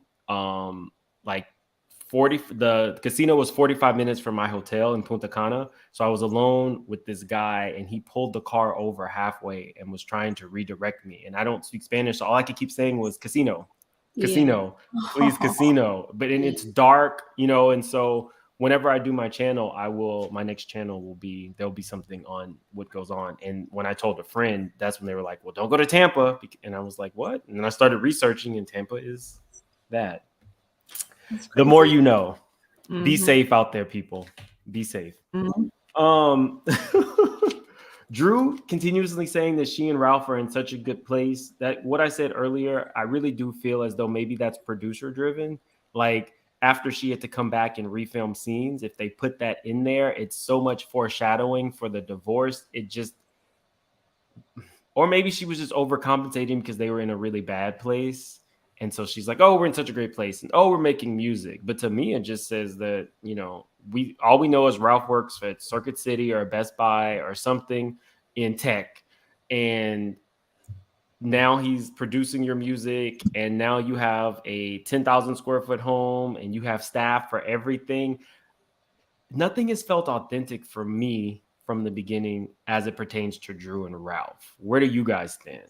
A: The casino was 45 minutes from my hotel in Punta Cana. So I was alone with this guy, and he pulled the car over halfway and was trying to redirect me. And I don't speak Spanish, so all I could keep saying was casino, please, casino. But it's dark, and so whenever I do my channel, my next channel there'll be something on what goes on. And when I told a friend, that's when they were like, well, don't go to Tampa. And I was like, what? And then I started researching, and Tampa is that. The more you know. Mm-hmm. Be safe out there, people. Be safe. Mm-hmm. Drew continuously saying that she and Ralph are in such a good place. That what I said earlier, I really do feel as though maybe that's producer driven. Like after she had to come back and refilm scenes, if they put that in there, it's so much foreshadowing for the divorce. Or maybe she was just overcompensating because they were in a really bad place. And so she's like, oh, we're in such a great place. And oh, we're making music. But to me, it just says that, all we know is Ralph works at Circuit City or Best Buy or something in tech. And now he's producing your music. And now you have a 10,000 square foot home and you have staff for everything. Nothing has felt authentic for me from the beginning as it pertains to Drew and Ralph. Where do you guys stand?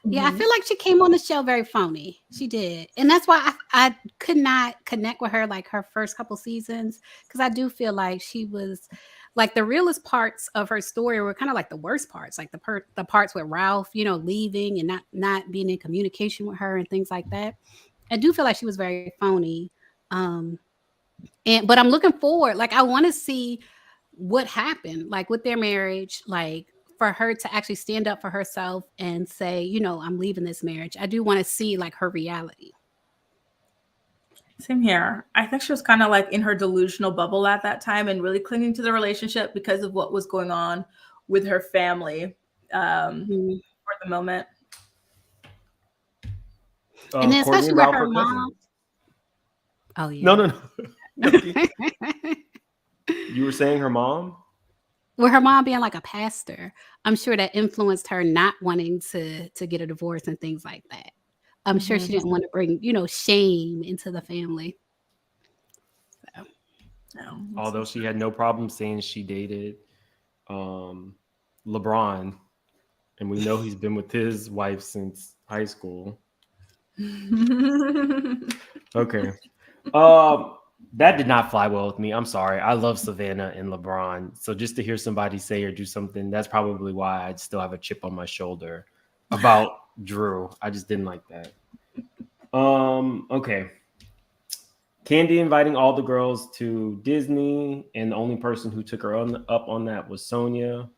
C: Yeah, I feel like she came on the show very phony. She did. And that's why I could not connect with her like her first couple seasons, because I do feel like she was like the realest parts of her story were kind of like the worst parts, like the parts with Ralph, leaving and not being in communication with her and things like that. I do feel like she was very phony. But I'm looking forward. Like I want to see what happened, like with their marriage, like for her to actually stand up for herself and say, I'm leaving this marriage. I do want to see like her reality.
B: Same here. I think she was kind of like in her delusional bubble at that time and really clinging to the relationship because of what was going on with her family for the moment.
C: And then especially with her mom. Oh, yeah.
A: No. You were saying her mom?
C: With her mom being like a pastor, I'm sure that influenced her not wanting to get a divorce and things like that. I'm sure she didn't want to bring, shame into the family. So.
B: No.
A: Although she had no problem saying she dated LeBron, and we know he's been with his wife since high school. Okay. That did not fly well with me. I'm sorry. I love Savannah and LeBron. So just to hear somebody say or do something, that's probably why I still have a chip on my shoulder about Drew. I just didn't like that. Okay. Kandi inviting all the girls to Disney, and the only person who took her up on that was Sonia.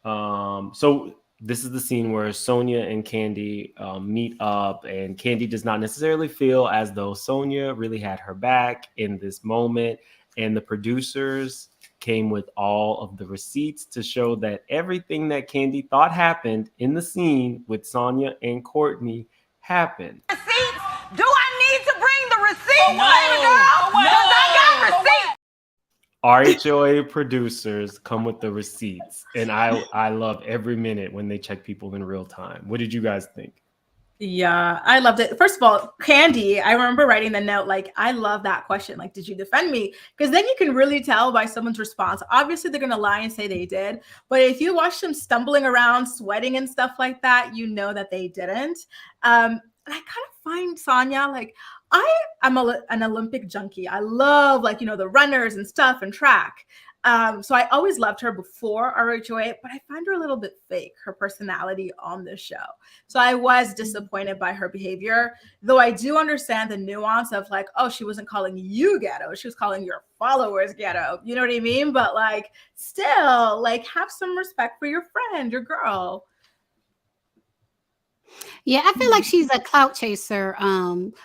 A: So this is the scene where Sonia and Kandi meet up, and Kandi does not necessarily feel as though Sonia really had her back in this moment. And the producers came with all of the receipts to show that everything that Kandi thought happened in the scene with Sonia and Courtney happened.
D: Receipts? Do I need to bring the receipts, baby girl? Because I got receipts.
A: RHOA producers come with the receipts, and I love every minute when they check people in real time. What did you guys think?
B: Yeah, I loved it. First of all, Kandi, I remember writing the note, like, I love that question. Like, did you defend me? Because then you can really tell by someone's response. Obviously, they're going to lie and say they did. But if you watch them stumbling around, sweating and stuff like that, you know that they didn't. And I kind of find Sonia, like, I am an Olympic junkie. I love, like, the runners and stuff and track. So I always loved her before RHOA, but I find her a little bit fake, her personality on the show. So I was disappointed by her behavior, though I do understand the nuance of like, oh, she wasn't calling you ghetto. She was calling your followers ghetto. You know what I mean? But like, still, like, have some respect for your friend, your girl.
C: Yeah, I feel like she's a clout chaser.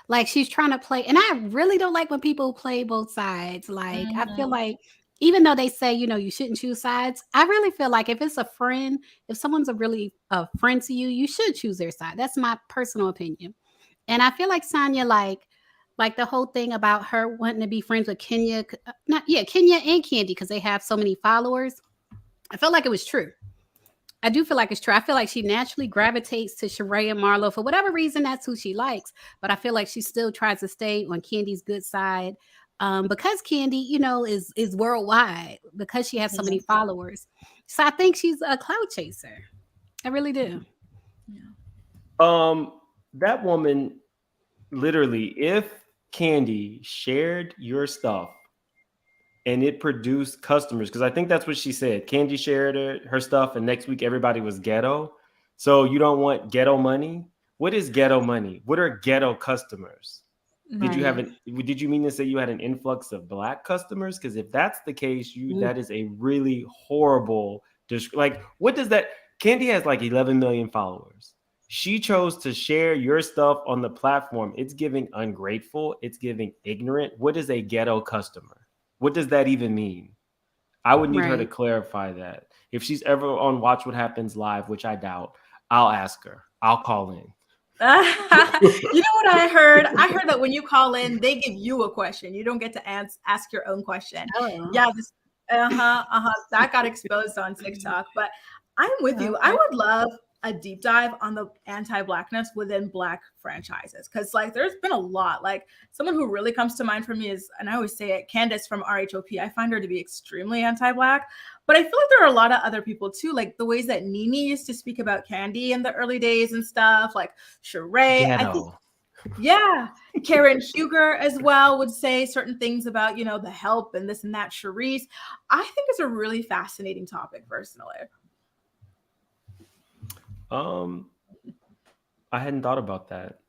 C: Like she's trying to play, and I really don't like when people play both sides. Like I feel like even though they say, you know, you shouldn't choose sides, I really feel like if it's a friend, if someone's a friend to you, you should choose their side. That's my personal opinion. And I feel like Sonia, like the whole thing about her wanting to be friends with Kenya, Kenya and Kandi because they have so many followers. I felt like it was true. I do feel like it's true. I feel like she naturally gravitates to Sheree and Marlo for whatever reason. That's who she likes. But I feel like she still tries to stay on Kandi's good side because Kandi, you know, is worldwide because she has so many followers. So I think she's a clout chaser. I really do.
A: That woman, literally, if Kandi shared your stuff and it produced customers, because I think that's what she said. Kandi shared her stuff, and next week everybody was ghetto. So you don't want ghetto money? What is ghetto money? What are ghetto customers? Did you mean to say you had an influx of black customers? Because if that's the case, that is a really horrible. Like, what does that? Kandi has like 11 million followers. She chose to share your stuff on the platform. It's giving ungrateful. It's giving ignorant. What is a ghetto customer? What does that even mean? I would need her to clarify that. If she's ever on Watch What Happens Live, which I doubt, I'll ask her. I'll call in.
B: You know what I heard? I heard that when you call in, they give you a question. You don't get to ask your own question.
C: Oh.
B: Yeah. That got exposed on TikTok. But I'm with you. I would love a deep dive on the anti-blackness within Black franchises, because like there's been a lot. Like someone who really comes to mind for me is, and I always say it, Candace from RHOP. I find her to be extremely anti-Black, but I feel like there are a lot of other people too, like the ways that Nene used to speak about Kandi in the early days and stuff, like Sheree. I think, yeah, Karen Huger as well would say certain things about, you know, the help and this and that. Sharice, I think it's a really fascinating topic personally.
A: I hadn't thought about that.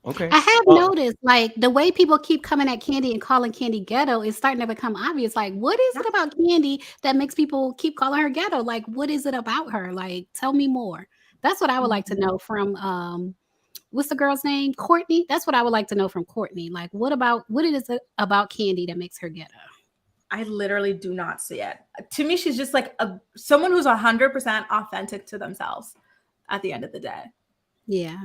A: Okay.
C: I have noticed like the way people keep coming at Kandi and calling Kandi ghetto is starting to become obvious. Like, what is it about Kandi that makes people keep calling her ghetto? Like, what is it about her? Like, tell me more. That's what I would like to know from what's the girl's name? Courtney. That's what I would like to know from Courtney. Like, what is it about Kandi that makes her ghetto?
B: I literally do not see it. To me, she's just like someone who's 100% authentic to themselves at the end of the day.
C: Yeah.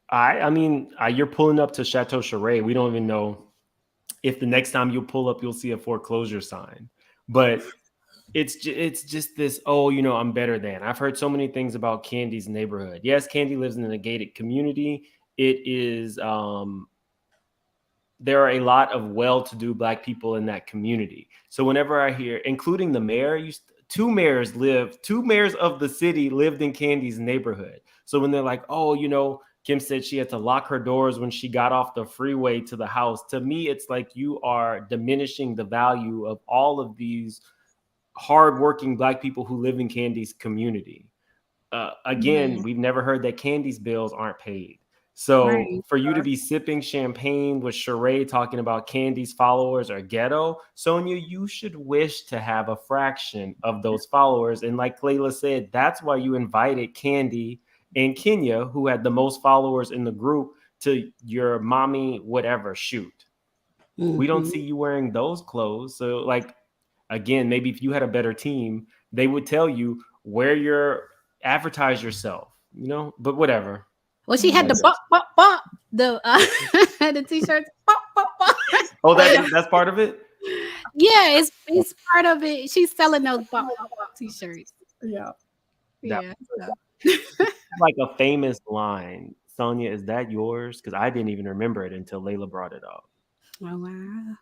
A: I mean, you're pulling up to Chateau Sheree. We don't even know if the next time you pull up, you'll see a foreclosure sign. But it's just this, oh, you know, I'm better than. I've heard so many things about Kandi's neighborhood. Yes, Kandi lives in a gated community. It is... there are a lot of well-to-do Black people in that community. So whenever I hear, including the mayor, two mayors of the city lived in Kandi's neighborhood. So when they're like, oh, you know, Kim said she had to lock her doors when she got off the freeway to the house. To me, it's like you are diminishing the value of all of these hardworking Black people who live in Kandi's community. Again, we've never heard that Kandi's bills aren't paid. So for you to be sipping champagne with Sheree talking about Kandi's followers are ghetto, Sonia, you should wish to have a fraction of those followers. And like Layla said, that's why you invited Kandi and Kenya, who had the most followers in the group, to your mommy whatever shoot. We don't see you wearing those clothes. So like, again, maybe if you had a better team, they would tell you advertise yourself, you know, but whatever.
C: Well, she had the the t-shirts.
A: Oh, that's part of it?
C: Yeah, it's part of it. She's selling those t-shirts.
B: Yeah.
C: Yeah.
A: Like a famous line. Sonia, is that yours? Because I didn't even remember it until Layla brought it up.
C: Oh, wow.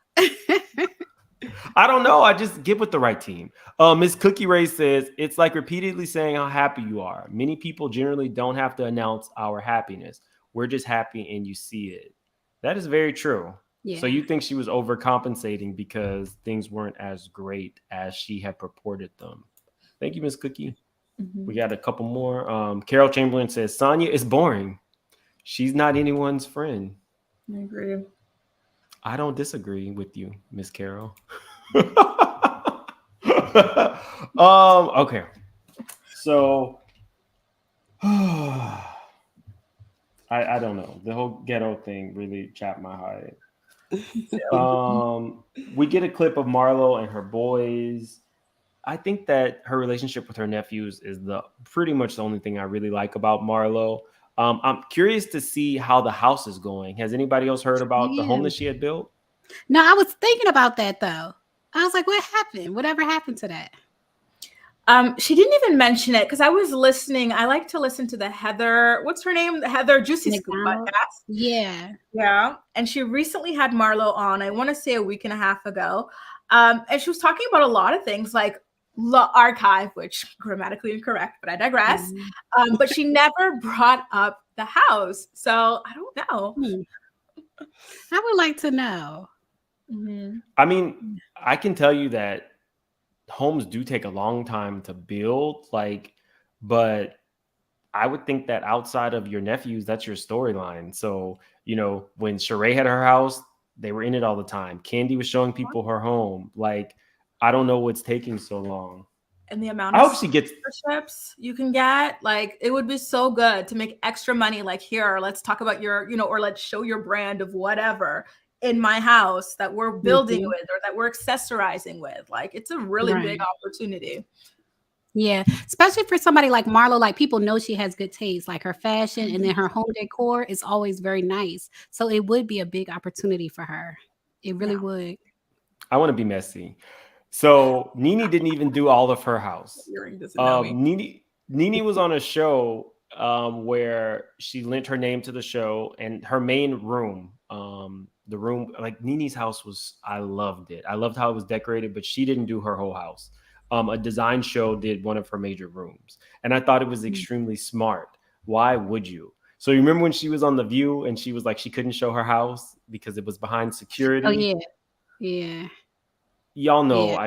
A: I don't know. I just get with the right team. Miss Cookie Ray says, it's like repeatedly saying how happy you are. Many people generally don't have to announce our happiness. We're just happy and you see it. That is very true.
C: Yeah.
A: So you think she was overcompensating because things weren't as great as she had purported them? Thank you, Miss Cookie. We got a couple more. Carol Chamberlain says Sonia is boring. She's not anyone's friend.
B: I agree.
A: I don't disagree with you, Miss Carol. Okay. So I don't know. The whole ghetto thing really chapped my heart. We get a clip of Marlo and her boys. I think that her relationship with her nephews is the pretty much the only thing I really like about Marlo. I'm curious to see how the house is going. Has anybody else heard about the home that she had built?
C: No, I was thinking about that though. I was like, what happened? Whatever happened to that?
B: She didn't even mention it because I was listening. I like to listen to the Heather, what's her name? The Heather Juicy Scoop podcast.
C: Yeah.
B: Yeah. And she recently had Marlo on, I want to say a week and a half ago. And she was talking about a lot of things like the archive, which grammatically incorrect, but I digress. But she never brought up the house. So I don't know.
C: I would like to know.
A: I mean, I can tell you that homes do take a long time to build, but I would think that outside of your nephews, that's your storyline. So, when Sheree had her house, they were in it all the time. Kandi was showing people her home. I don't know what's taking so long.
B: And the amount
A: I
B: of
A: hope she gets
B: sponsorships you can get, it would be so good to make extra money. Here, let's talk about your, or let's show your brand of whatever in my house that we're building with or that we're accessorizing with. It's a really big opportunity.
C: Yeah, especially for somebody like Marlo, people know she has good taste, her fashion and then her home decor is always very nice. So it would be a big opportunity for her. It really would.
A: I want to be messy. So Nene didn't even do all of her house. Nene was on a show where she lent her name to the show, and her main room, the room, Nene's house was, I loved it. I loved how it was decorated, but she didn't do her whole house. A design show did one of her major rooms, and I thought it was extremely smart. Why would you? So you remember when she was on The View and she was she couldn't show her house because it was behind security?
C: Oh yeah, yeah.
A: Y'all know,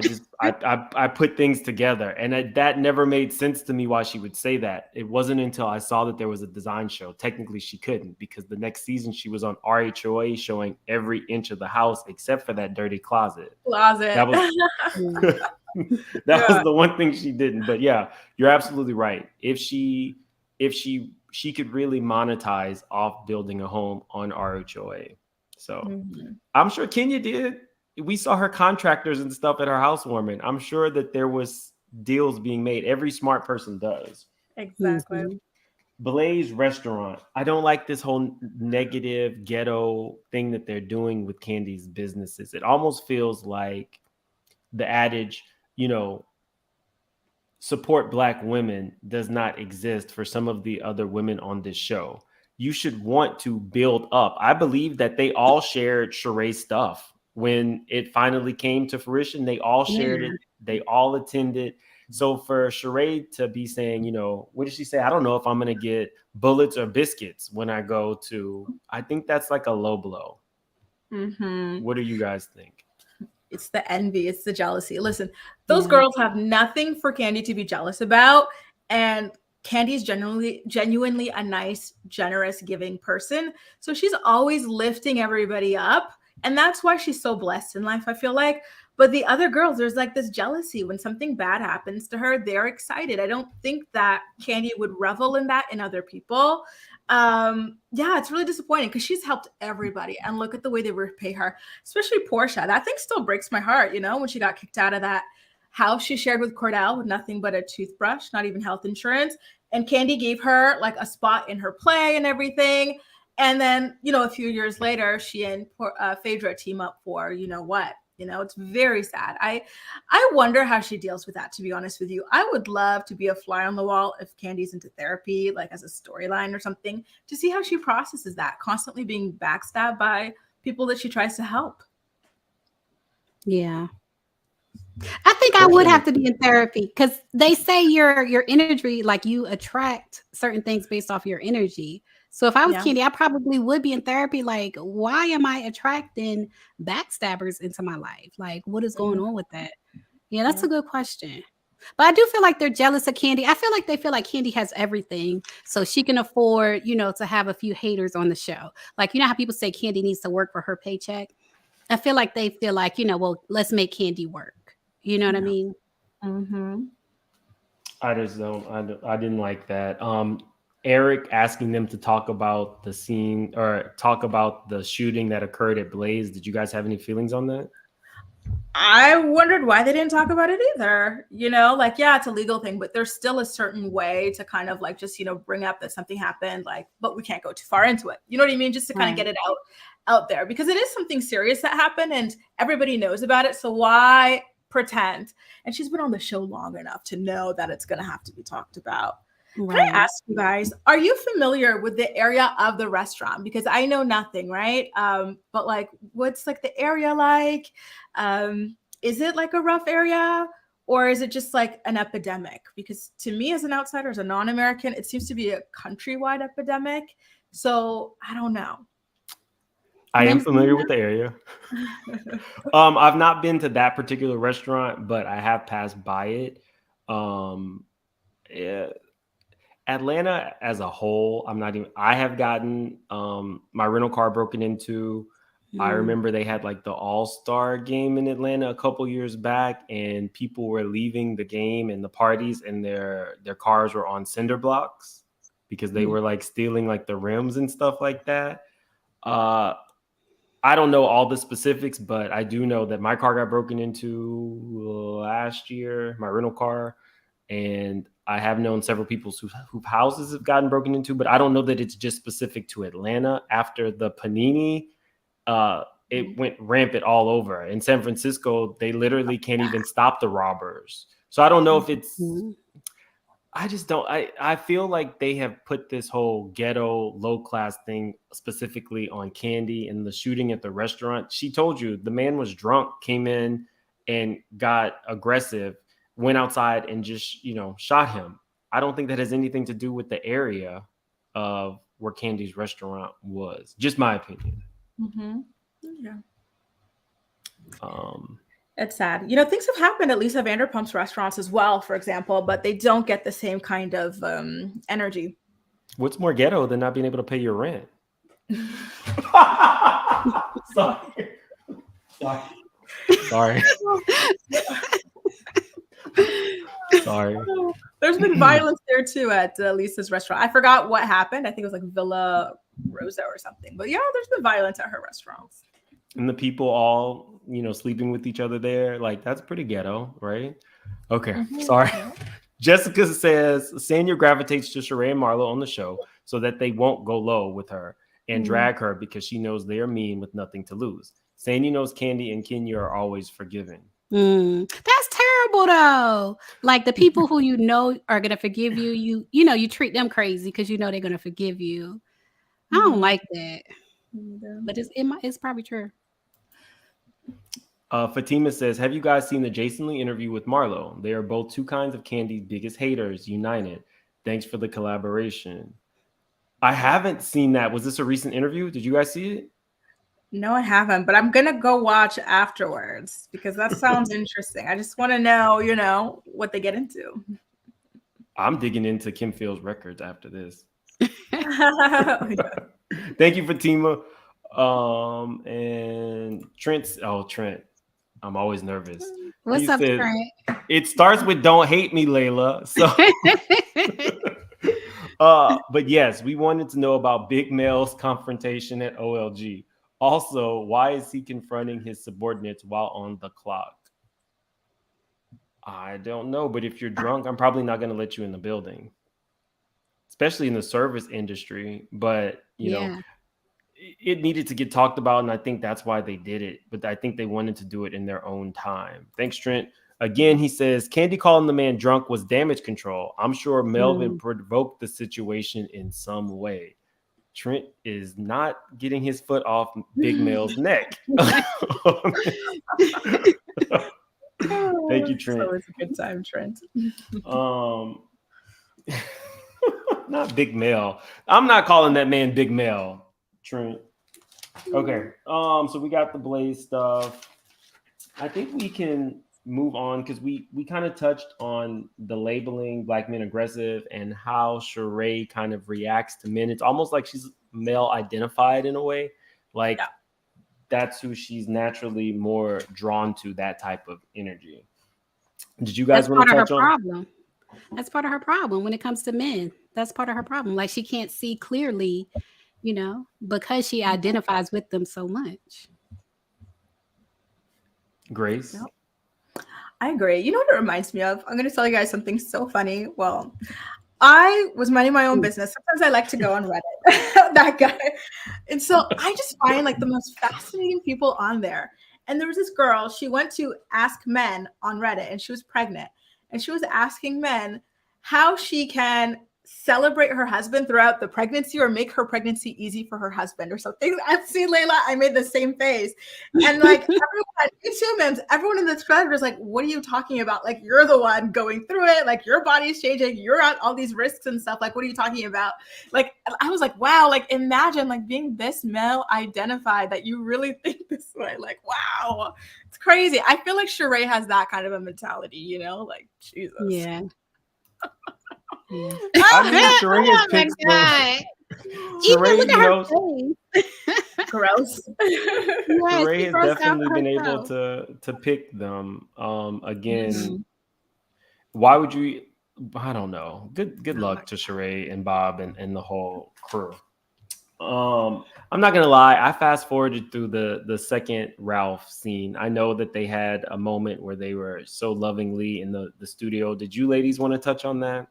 A: I put things together, and that never made sense to me why she would say that. It wasn't until I saw that there was a design show. Technically, she couldn't, because the next season she was on RHOA showing every inch of the house except for that dirty closet. That was that was the one thing she didn't. But yeah, you're absolutely right. If she could really monetize off building a home on RHOA. So I'm sure Kenya did. We saw her contractors and stuff at her housewarming. I'm sure that there was deals being made. Every smart person does.
B: Exactly.
A: Blaze Restaurant. I don't like this whole negative ghetto thing that they're doing with Kandi's businesses. It almost feels like the adage, support Black women does not exist for some of the other women on this show. You should want to build up. I believe that they all shared Sheree's stuff. When it finally came to fruition, they all shared it. They all attended. So for Sheree to be saying, what did she say? I don't know if I'm going to get bullets or biscuits when I go to, I think that's a low blow. What do you guys think?
B: It's the envy. It's the jealousy. Listen, those girls have nothing for Kandi to be jealous about. And Kandi is genuinely a nice, generous, giving person. So she's always lifting everybody up. And that's why she's so blessed in life, I feel like. But the other girls, there's this jealousy. When something bad happens to her, they're excited. I don't think that Kandi would revel in that in other people. It's really disappointing because she's helped everybody. And look at the way they repay her, especially Portia. That thing still breaks my heart, when she got kicked out of that house she shared with Cordell with nothing but a toothbrush, not even health insurance. And Kandi gave her a spot in her play and everything. And then, a few years later, she and Phaedra team up for, what? It's very sad. I wonder how she deals with that, to be honest with you. I would love to be a fly on the wall if Kandi's into therapy, as a storyline or something, to see how she processes that, constantly being backstabbed by people that she tries to help.
C: Yeah. I think I would have to be in therapy because they say your energy, like you attract certain things based off your energy. So if I was Kandi, I probably would be in therapy. Like, why am I attracting backstabbers into my life? Like, what is going on with that? Yeah, that's a good question. But I do feel like they're jealous of Kandi. I feel like they feel like Kandi has everything, so she can afford, to have a few haters on the show. Like, you know how people say Kandi needs to work for her paycheck? I feel like they feel like, well, let's make Kandi work. You know what I mean?
B: Mm-hmm.
A: I just don't. I didn't like that. Eric asking them to talk about the scene or talk about the shooting that occurred at Blaze. Did you guys have any feelings on that?
B: I wondered why they didn't talk about it either. It's a legal thing, but there's still a certain way to kind of like just, bring up that something happened, like, but we can't go too far into it. You know what I mean? Just to kind of get it out there, because it is something serious that happened and everybody knows about it. So why pretend? And she's been on the show long enough to know that it's going to have to be talked about. Can I ask you guys, are you familiar with the area of the restaurant? Because I know nothing, right? But like, what's like the area like? Is it like a rough area, or is it just like an epidemic? Because to me, as an outsider, as a non-American, it seems to be a countrywide epidemic. So I don't know.
A: I am familiar with the area. I've not been to that particular restaurant, but I have passed by it. Atlanta as a whole, I have gotten my rental car broken into. I remember they had like the All-Star game in Atlanta a couple years back, and people were leaving the game and the parties, and their cars were on cinder blocks because they were like stealing like the rims and stuff like that. I don't know all the specifics, but I do know that my car got broken into last year, my rental car, and I have known several people whose houses have gotten broken into, but I don't know that it's just specific to Atlanta. After the Panini, it went rampant all over. In San Francisco, they literally can't even stop the robbers. So I don't know if it's, I just don't, I feel like they have put this whole ghetto low class thing specifically on Kandi and the shooting at the restaurant. She told you the man was drunk, came in and got aggressive, went outside and just, shot him. I don't think that has anything to do with the area of where Kandi's restaurant was. Just my opinion.
B: Mm-hmm. Yeah. It's sad. Things have happened at Lisa Vanderpump's restaurants as well, for example, but they don't get the same kind of energy.
A: What's more ghetto than not being able to pay your rent? Sorry. Sorry.
B: There's been violence there too at Lisa's restaurant. I forgot what happened. I think it was like Villa Rosa or something. But yeah, there's been violence at her restaurants.
A: And the people all, sleeping with each other there. Like, that's pretty ghetto, right? Okay. Mm-hmm. Sorry. Jessica says, Sonia gravitates to Sheree and Marlo on the show so that they won't go low with her and drag her because she knows they are mean with nothing to lose. Sonia knows Kandi and Kenya are always forgiving.
C: That's terrible though. Like the people who are gonna forgive you, you treat them crazy because they're gonna forgive you. I don't like that. But it's probably true.
A: Fatima says, have you guys seen the Jason Lee interview with Marlo? They are both two kinds of Kandi's biggest haters united. Thanks for the collaboration. I haven't seen that. Was this a recent interview? Did you guys see it?
B: No, I haven't, but I'm going to go watch afterwards because that sounds interesting. I just want to know, what they get into.
A: I'm digging into Kim Field's records after this. Thank you, Fatima. And Trent. I'm always nervous.
C: What's up, Trent?
A: It starts with "Don't hate me, Layla." So, but yes, we wanted to know about Big Mel's confrontation at OLG. Also, why is he confronting his subordinates while on the clock? I don't know, but if you're drunk, I'm probably not going to let you in the building, especially in the service industry. But you know, it needed to get talked about, and I think that's why they did it. But I think they wanted to do it in their own time. Thanks, Trent. Again, he says, Kandi calling the man drunk was damage control. I'm sure Melvin provoked the situation in some way. Trent is not getting his foot off Big Mel's neck. Thank you, Trent.
B: So it's a good time, Trent.
A: Not Big Mel. I'm not calling that man Big Mel, Trent. Okay. So we got the Blaze stuff. I think we can move on because we kind of touched on the labeling Black men aggressive and how Sheree kind of reacts to men. It's almost like she's male identified in a way. Like that's who she's naturally more drawn to, that type of energy. Did you guys want to touch on?
C: Problem. That's part of her problem when it comes to men. That's part of her problem. Like she can't see clearly, because she identifies with them so much.
A: Grace?
B: Yep. I agree. You know what it reminds me of? I'm going to tell you guys something so funny. Well, I was minding my own business. Sometimes I like to go on Reddit, that guy. And so I just find like the most fascinating people on there. And there was this girl, she went to Ask Men on Reddit and she was pregnant. And she was asking men how she can celebrate her husband throughout the pregnancy or make her pregnancy easy for her husband or something. I've seen Layla, I made the same face. And like everyone in the thread was like, what are you talking about? Like, you're the one going through it. Like, your body's changing. You're at all these risks and stuff. Like, what are you talking about? Like, I was like, wow, like imagine like being this male identified that you really think this way. Like, wow, it's crazy. I feel like Sheree has that kind of a mentality, like Jesus.
C: Yeah.
A: I mean, Sheree has picked Sheree,
B: gross.
A: Sheree has definitely been able to pick them. Again, why would you? I don't know. Good luck to Sheree and Bob and the whole crew. I'm not gonna lie. I fast forwarded through the second Ralph scene. I know that they had a moment where they were so lovingly in the studio. Did you ladies want to touch on that?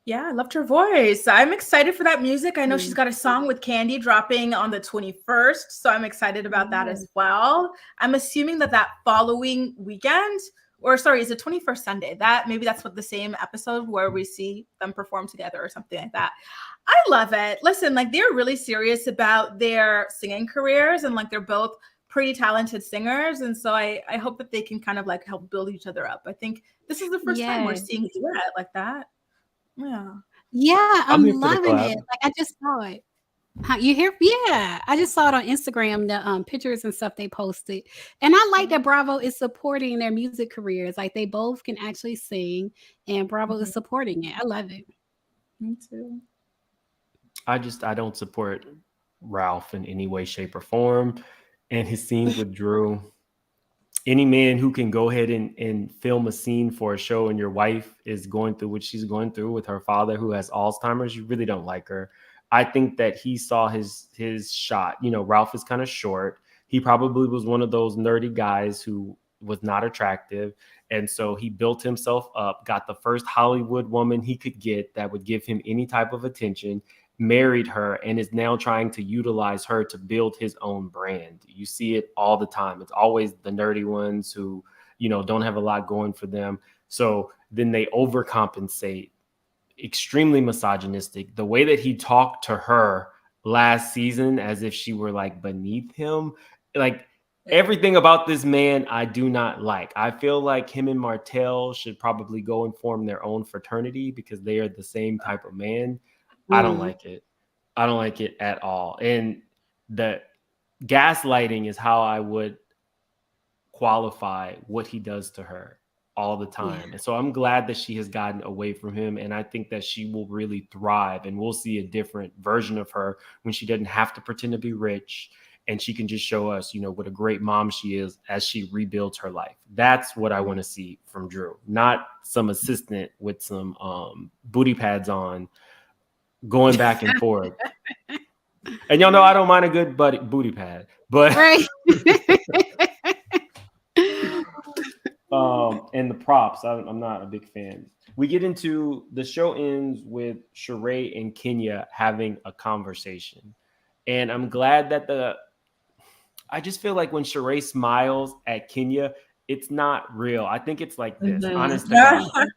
B: Yeah, I loved her voice. I'm excited for that music. I know she's got a song with Kandi dropping on the 21st, so I'm excited about that as well. I'm assuming that following weekend, or sorry, is it 21st Sunday? That's what the same episode where we see them perform together or something like that. I love it. Listen, like they're really serious about their singing careers and like they're both pretty talented singers. And so I hope that they can kind of like help build each other up. I think this is the first time we're seeing a duet like that.
C: Yeah, I'm loving it. Like I just saw it. You hear? Yeah, I just saw it on Instagram, the pictures and stuff they posted, and I like that Bravo is supporting their music careers. Like they both can actually sing, and Bravo is supporting it. I love it.
B: Me too.
A: I don't support Ralph in any way, shape, or form, and his scenes with Drew. Any man who can go ahead and film a scene for a show and your wife is going through what she's going through with her father who has Alzheimer's, you really don't like her. I think that he saw his shot. Ralph is kind of short. He probably was one of those nerdy guys who was not attractive. And so he built himself up, got the first Hollywood woman he could get that would give him any type of attention, married her, and is now trying to utilize her to build his own brand. You see it all the time. It's always the nerdy ones who, don't have a lot going for them. So then they overcompensate. Extremely misogynistic. The way that he talked to her last season as if she were like beneath him, like everything about this man I do not like. I feel like him and Martell should probably go and form their own fraternity because they are the same type of man. I don't like it. I don't like it at all. And the gaslighting is how I would qualify what he does to her all the time. Yeah. And so I'm glad that she has gotten away from him. And I think that she will really thrive and we'll see a different version of her when she doesn't have to pretend to be rich and she can just show us, what a great mom she is as she rebuilds her life. That's what I want to see from Drew, not some assistant with some booty pads on going back and forth. And y'all know I don't mind a good booty pad, but
C: right.
A: And the props, I'm not a big fan. We get into the show ends with Sheree and Kenya having a conversation. And I'm glad that I just feel like when Sheree smiles at Kenya, it's not real. I think it's like this, honest to God.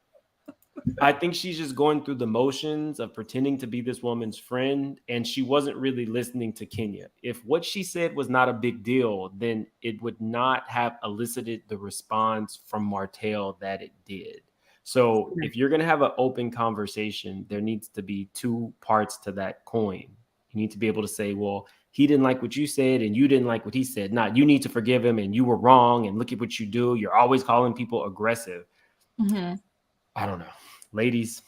A: I think she's just going through the motions of pretending to be this woman's friend, and she wasn't really listening to Kenya. If what she said was not a big deal, then it would not have elicited the response from Martell that it did. So if you're going to have an open conversation, there needs to be two parts to that coin. You need to be able to say, well, he didn't like what you said and you didn't like what he said. Not you need to forgive him and you were wrong and look at what you do. You're always calling people aggressive.
B: Mm-hmm.
A: I don't know. Ladies.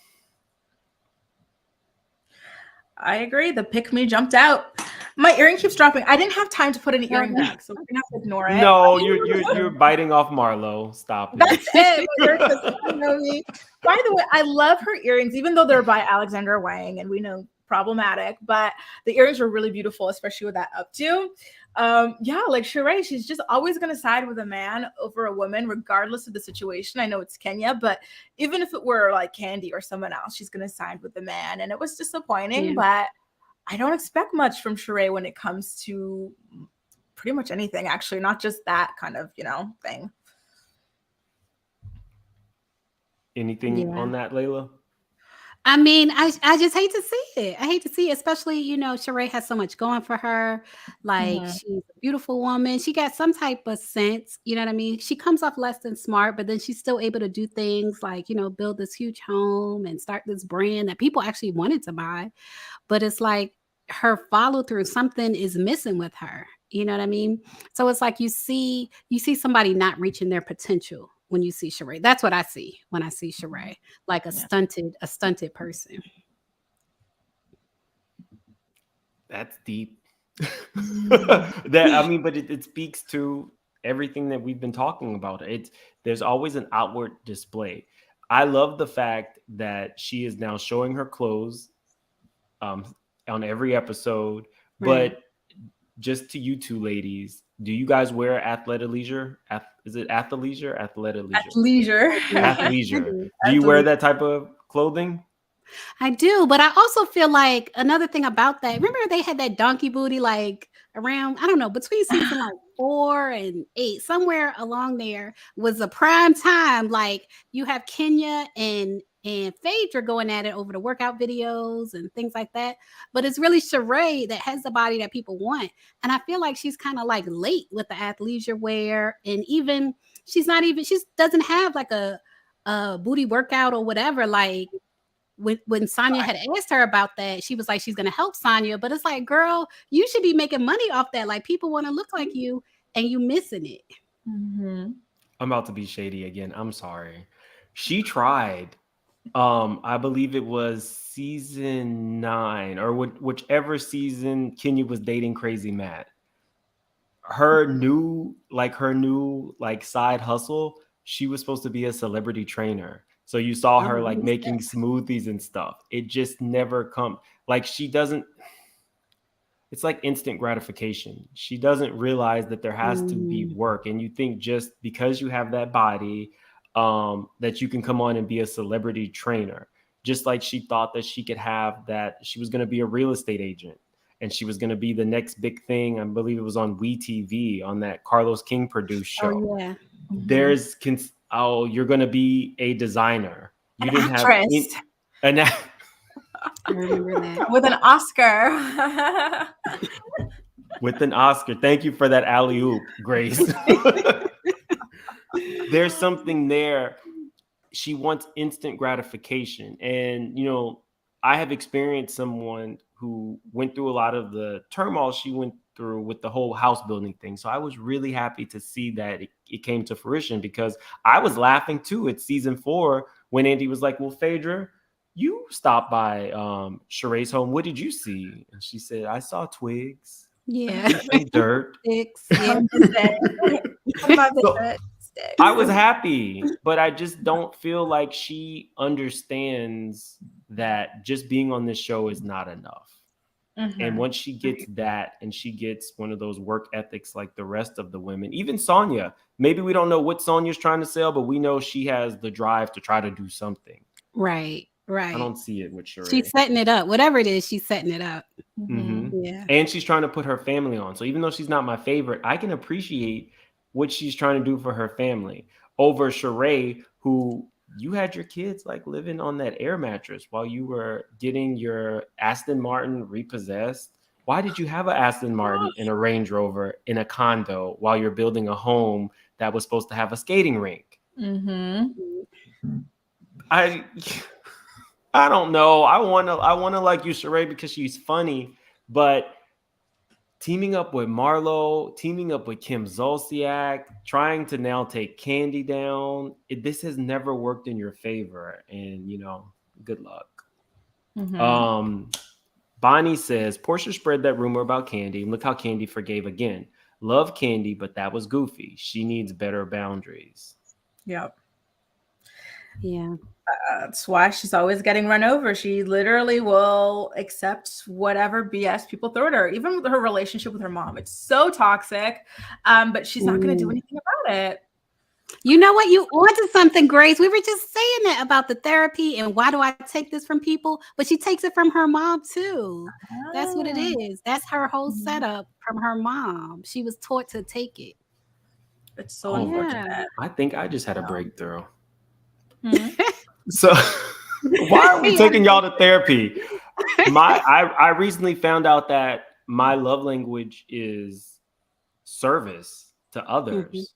B: I agree. The pick me jumped out. My earring keeps dropping. I didn't have time to put an earring back, so we're gonna have to ignore it.
A: No, you're biting off Marlo. Stop it.
B: That's it. My earrings just know me. By the way, I love her earrings, even though they're by Alexander Wang, and we know problematic, but the earrings were really beautiful, especially with that updo. Yeah, like Sheree, she's just always going to side with a man over a woman, regardless of the situation. I know it's Kenya, but even if it were like Kandi or someone else, she's going to side with the man. And it was disappointing, but I don't expect much from Sheree when it comes to pretty much anything, actually, not just that kind of, thing.
A: Anything on that, Layla?
C: I mean, I just hate to see it. I hate to see it, especially, Sheree has so much going for her. Like, she's a beautiful woman. She got some type of sense, you know what I mean? She comes off less than smart, but then she's still able to do things like, build this huge home and start this brand that people actually wanted to buy. But it's like her follow through, something is missing with her. You know what I mean? So it's like you see somebody not reaching their potential. When you see Sheree, that's what I see when I see Sheree, like a stunted person.
A: That's deep. But it speaks to everything that we've been talking about. There's always an outward display. I love the fact that she is now showing her clothes on every episode, but just to you two ladies, do you guys wear athleisure? Is it athleisure?
B: Athleisure.
A: Athleisure. Do you wear that type of clothing?
C: I do, but I also feel like another thing about that, remember they had that donkey booty like around, I don't know, between season like 4 and 8, somewhere along there was a prime time. Like you have Kenya and Phaedra going at it over the workout videos and things like that. But it's really Sheree that has the body that people want. And I feel like she's kind of like late with the athleisure wear. And even she doesn't have like a booty workout or whatever. Like when Sonia had asked her about that, she was like, she's going to help Sonia. But it's like, girl, you should be making money off that. Like people want to look like you and you missing it.
B: Mm-hmm.
A: I'm about to be shady again. I'm sorry. She tried. I believe it was season 9 or whichever season Kenya was dating Crazy Matt. Her new side hustle, she was supposed to be a celebrity trainer. So you saw her like making smoothies and stuff. It just never come. Like she doesn't, it's like instant gratification. She doesn't realize that there has to be work. And you think just because you have that body, that you can come on and be a celebrity trainer, just like she thought that she could have that. She was going to be a real estate agent and she was going to be the next big thing. I believe it was on WeTV on that Carlos King produced show.
C: Oh, yeah.
A: You're going to be a designer. You didn't
B: actress.
A: have
C: I remember that.
B: With an Oscar.
A: With an Oscar. Thank you for that alley-oop, Grace. There's something there. She wants instant gratification. And, I have experienced someone who went through a lot of the turmoil she went through with the whole house building thing. So I was really happy to see that it came to fruition because I was laughing too at season 4 when Andy was like, well, Phaedra, you stopped by Sheree's home. What did you see? And she said, I saw twigs.
C: Yeah.
A: Dirt.
C: Sticks. Yeah.
A: I was happy, but I just don't feel like she understands that just being on this show is not enough. Mm-hmm. And once she gets that and she gets one of those work ethics like the rest of the women, even Sonia, maybe we don't know what Sonia's trying to sell, but we know she has the drive to try to do something.
C: Right. I
A: don't see it with Sheree.
C: She's setting it up. Whatever it is, she's setting it up.
A: Mm-hmm.
C: Yeah.
A: And she's trying to put her family on. So even though she's not my favorite, I can appreciate what she's trying to do for her family over Sheree, who you had your kids like living on that air mattress while you were getting your Aston Martin repossessed. Why did you have an Aston Martin and a Range Rover in a condo while you're building a home that was supposed to have a skating rink? I don't know. I wanna like you, Sheree, because she's funny, but teaming up with Marlo, teaming up with Kim Zolciak, trying to now take Kandi down, this has never worked in your favor. And, good luck. Bonnie says, Portia spread that rumor about Kandi, and look how Kandi forgave again. Love Kandi, but that was goofy. She needs better boundaries.
B: Yep.
C: Yeah.
B: That's why she's always getting run over. She literally will accept whatever BS people throw at her, even with her relationship with her mom. It's so toxic, but she's not going to do anything about it.
C: You know what? You onto something, Grace. We were just saying that about the therapy and why do I take this from people? But she takes it from her mom too. That's what it is. That's her whole setup from her mom. She was taught to take it.
B: It's so unfortunate.
A: I think I just had a breakthrough. So why are we taking y'all to therapy? I recently found out that my love language is service to others.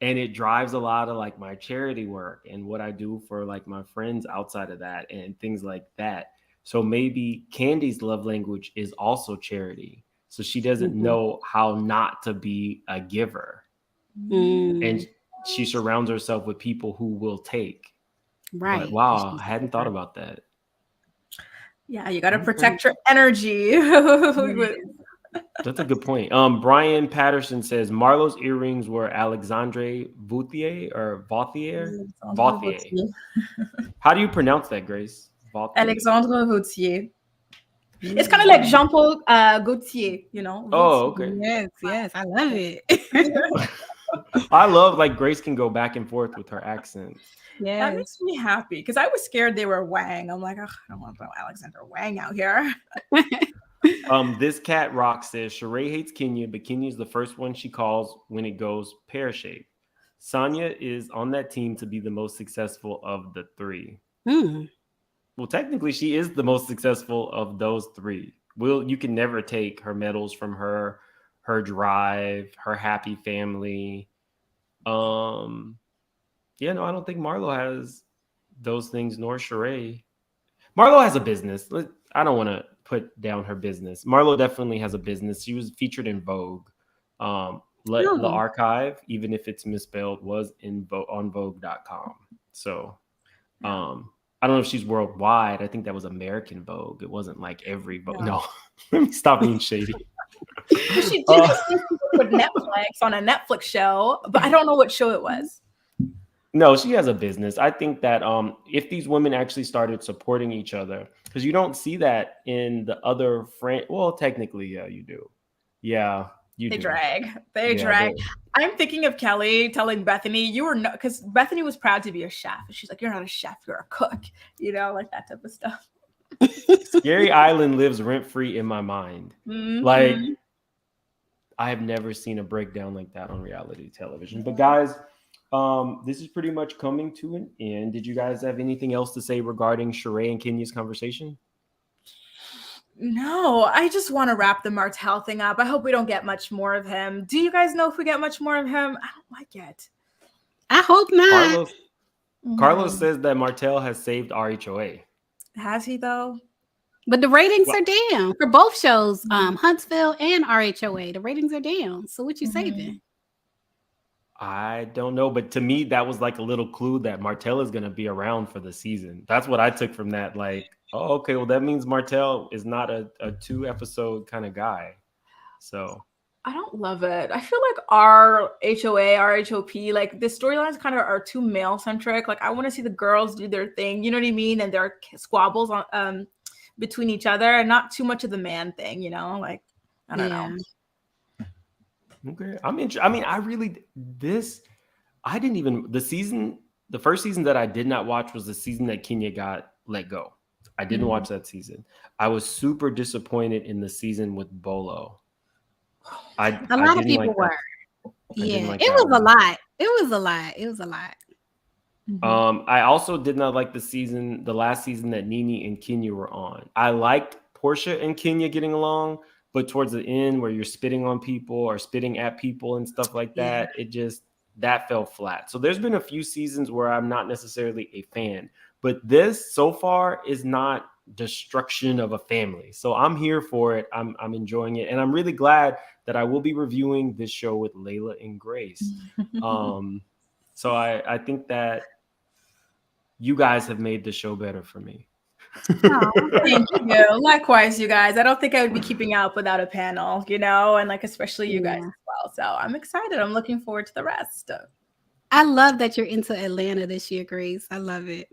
A: And it drives a lot of like my charity work and what I do for like my friends outside of that and things like that. So maybe Kandi's love language is also charity. So she doesn't know how not to be a giver. And she surrounds herself with people who will take.
C: Right.
A: But, wow, I hadn't thought about that.
B: Yeah, you got to protect your energy.
A: That's a good point. Brian Patterson says Marlo's earrings were Alexandre Vauthier or Vauthier? Vauthier. How do you pronounce that, Grace?
B: Vauthier. Alexandre Vauthier. It's kind of like Jean-Paul Gaultier,
A: Oh, okay.
C: Yes, I love it.
A: I love like Grace can go back and forth with her accent.
B: Yeah, that makes me happy because I was scared they were Wang. I'm like, I don't want to put Alexander Wang out here.
A: This cat rock says Sheree hates Kenya, but Kenya's the first one she calls when it goes pear-shaped. Sonia is on that team to be the most successful of the three. Well, technically, she is the most successful of those three. You can never take her medals from her drive, her happy family. Yeah, no, I don't think Marlo has those things, nor Sheree. Marlo has a business. I don't want to put down her business. Marlo definitely has a business. She was featured in Vogue. The archive, even if it's misspelled, was on Vogue.com. So I don't know if she's worldwide. I think that was American Vogue. It wasn't like every Vogue. No, let me stop being shady.
B: She did with Netflix on a Netflix show, but I don't know what show it was.
A: No, she has a business. I think that if these women actually started supporting each other, because you don't see that in the other well, technically, yeah, you do. Yeah, you do.
B: They drag. I'm thinking of Kelly telling Bethany, you were not, because Bethany was proud to be a chef. And she's like, you're not a chef, you're a cook. Like that type of stuff.
A: Scary Island lives rent-free in my mind. Like, I have never seen a breakdown like that on reality television. But guys, this is pretty much coming to an end. Did you guys have anything else to say regarding Sheree and Kenya's conversation?
B: No, I just want to wrap the Martell thing up. I hope we don't get much more of him. Do you guys know if we get much more of him? I don't like it.
C: I hope not.
A: Carlos says that Martell has saved RHOA.
B: Has he though?
C: But the ratings are down for both shows, Huntsville and RHOA. The ratings are down. So what you saving?
A: I don't know, but to me, that was like a little clue that Martell is going to be around for the season. That's what I took from that. Like, oh, okay, well, that means Martell is not a 2-episode kind of guy. So
B: I don't love it. I feel like RHOA, RHOP, like the storylines kind of are too male centric. Like I want to see the girls do their thing, you know what I mean? And their squabbles on between each other, and not too much of the man thing, like I don't know.
A: Okay, I'm interested. I mean, the first season that I did not watch was the season that Kenya got let go. I didn't watch that season. I was super disappointed in the season with Bolo.
C: A lot of people were. Yeah, it was a lot. It was a lot.
A: I also did not like the last season that Nene and Kenya were on. I liked Portia and Kenya getting along, but towards the end where you're spitting on people or spitting at people and stuff like that, that fell flat. So there's been a few seasons where I'm not necessarily a fan, but this so far is not destruction of a family. So I'm here for it. I'm enjoying it. And I'm really glad that I will be reviewing this show with Layla and Grace. So I think that you guys have made the show better for me.
B: Oh, thank you. Likewise, you guys. I don't think I would be keeping up without a panel, and like especially you guys as well. So I'm excited. I'm looking forward to the rest.
C: I love that you're into Atlanta this year, Grace. I love it.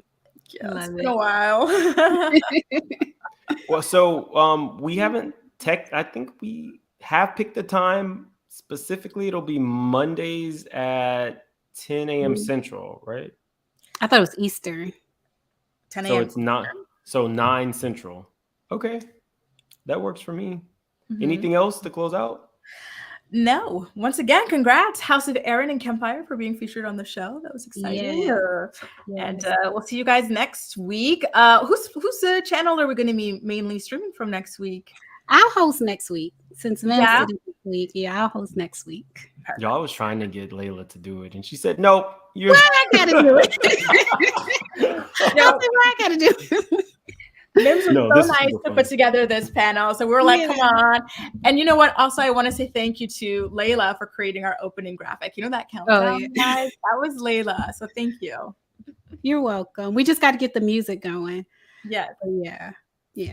B: Yeah, it's been a while.
A: Well, so we haven't I think we have picked the time specifically. It'll be Mondays at 10 a.m. Central, right?
C: I thought it was Eastern.
B: 10 a.m.
A: So it's not. So 9 Central. Okay. That works for me. Anything else to close out?
B: No. Once again, congrats, House of Aaron and Kempire, for being featured on the show. That was exciting. Yeah. And we'll see you guys next week. Whose channel are we going to be mainly streaming from next week?
C: I'll host next week. Since Memphis this week. Yeah, I'll host next week.
A: Y'all, I was trying to get Layla to do it, and she said, nope.
C: Well, I gotta do it. I gotta do it.
B: Mims was so nice to put together this panel. So we were like, come on. And you know what? Also, I want to say thank you to Layla for creating our opening graphic. You know that countdown, guys? That was Layla. So thank you.
C: You're welcome. We just got to get the music going.
B: Yeah.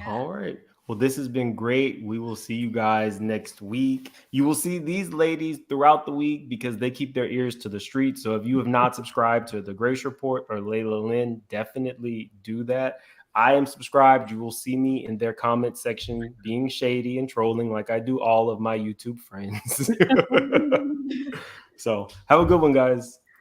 A: All right. Well, this has been great. We will see you guys next week. You will see these ladies throughout the week because they keep their ears to the street. So if you have not subscribed to The Grace Report or Layla Lynn, definitely do that. I am subscribed. You will see me in their comment section being shady and trolling like I do all of my YouTube friends. So have a good one, guys.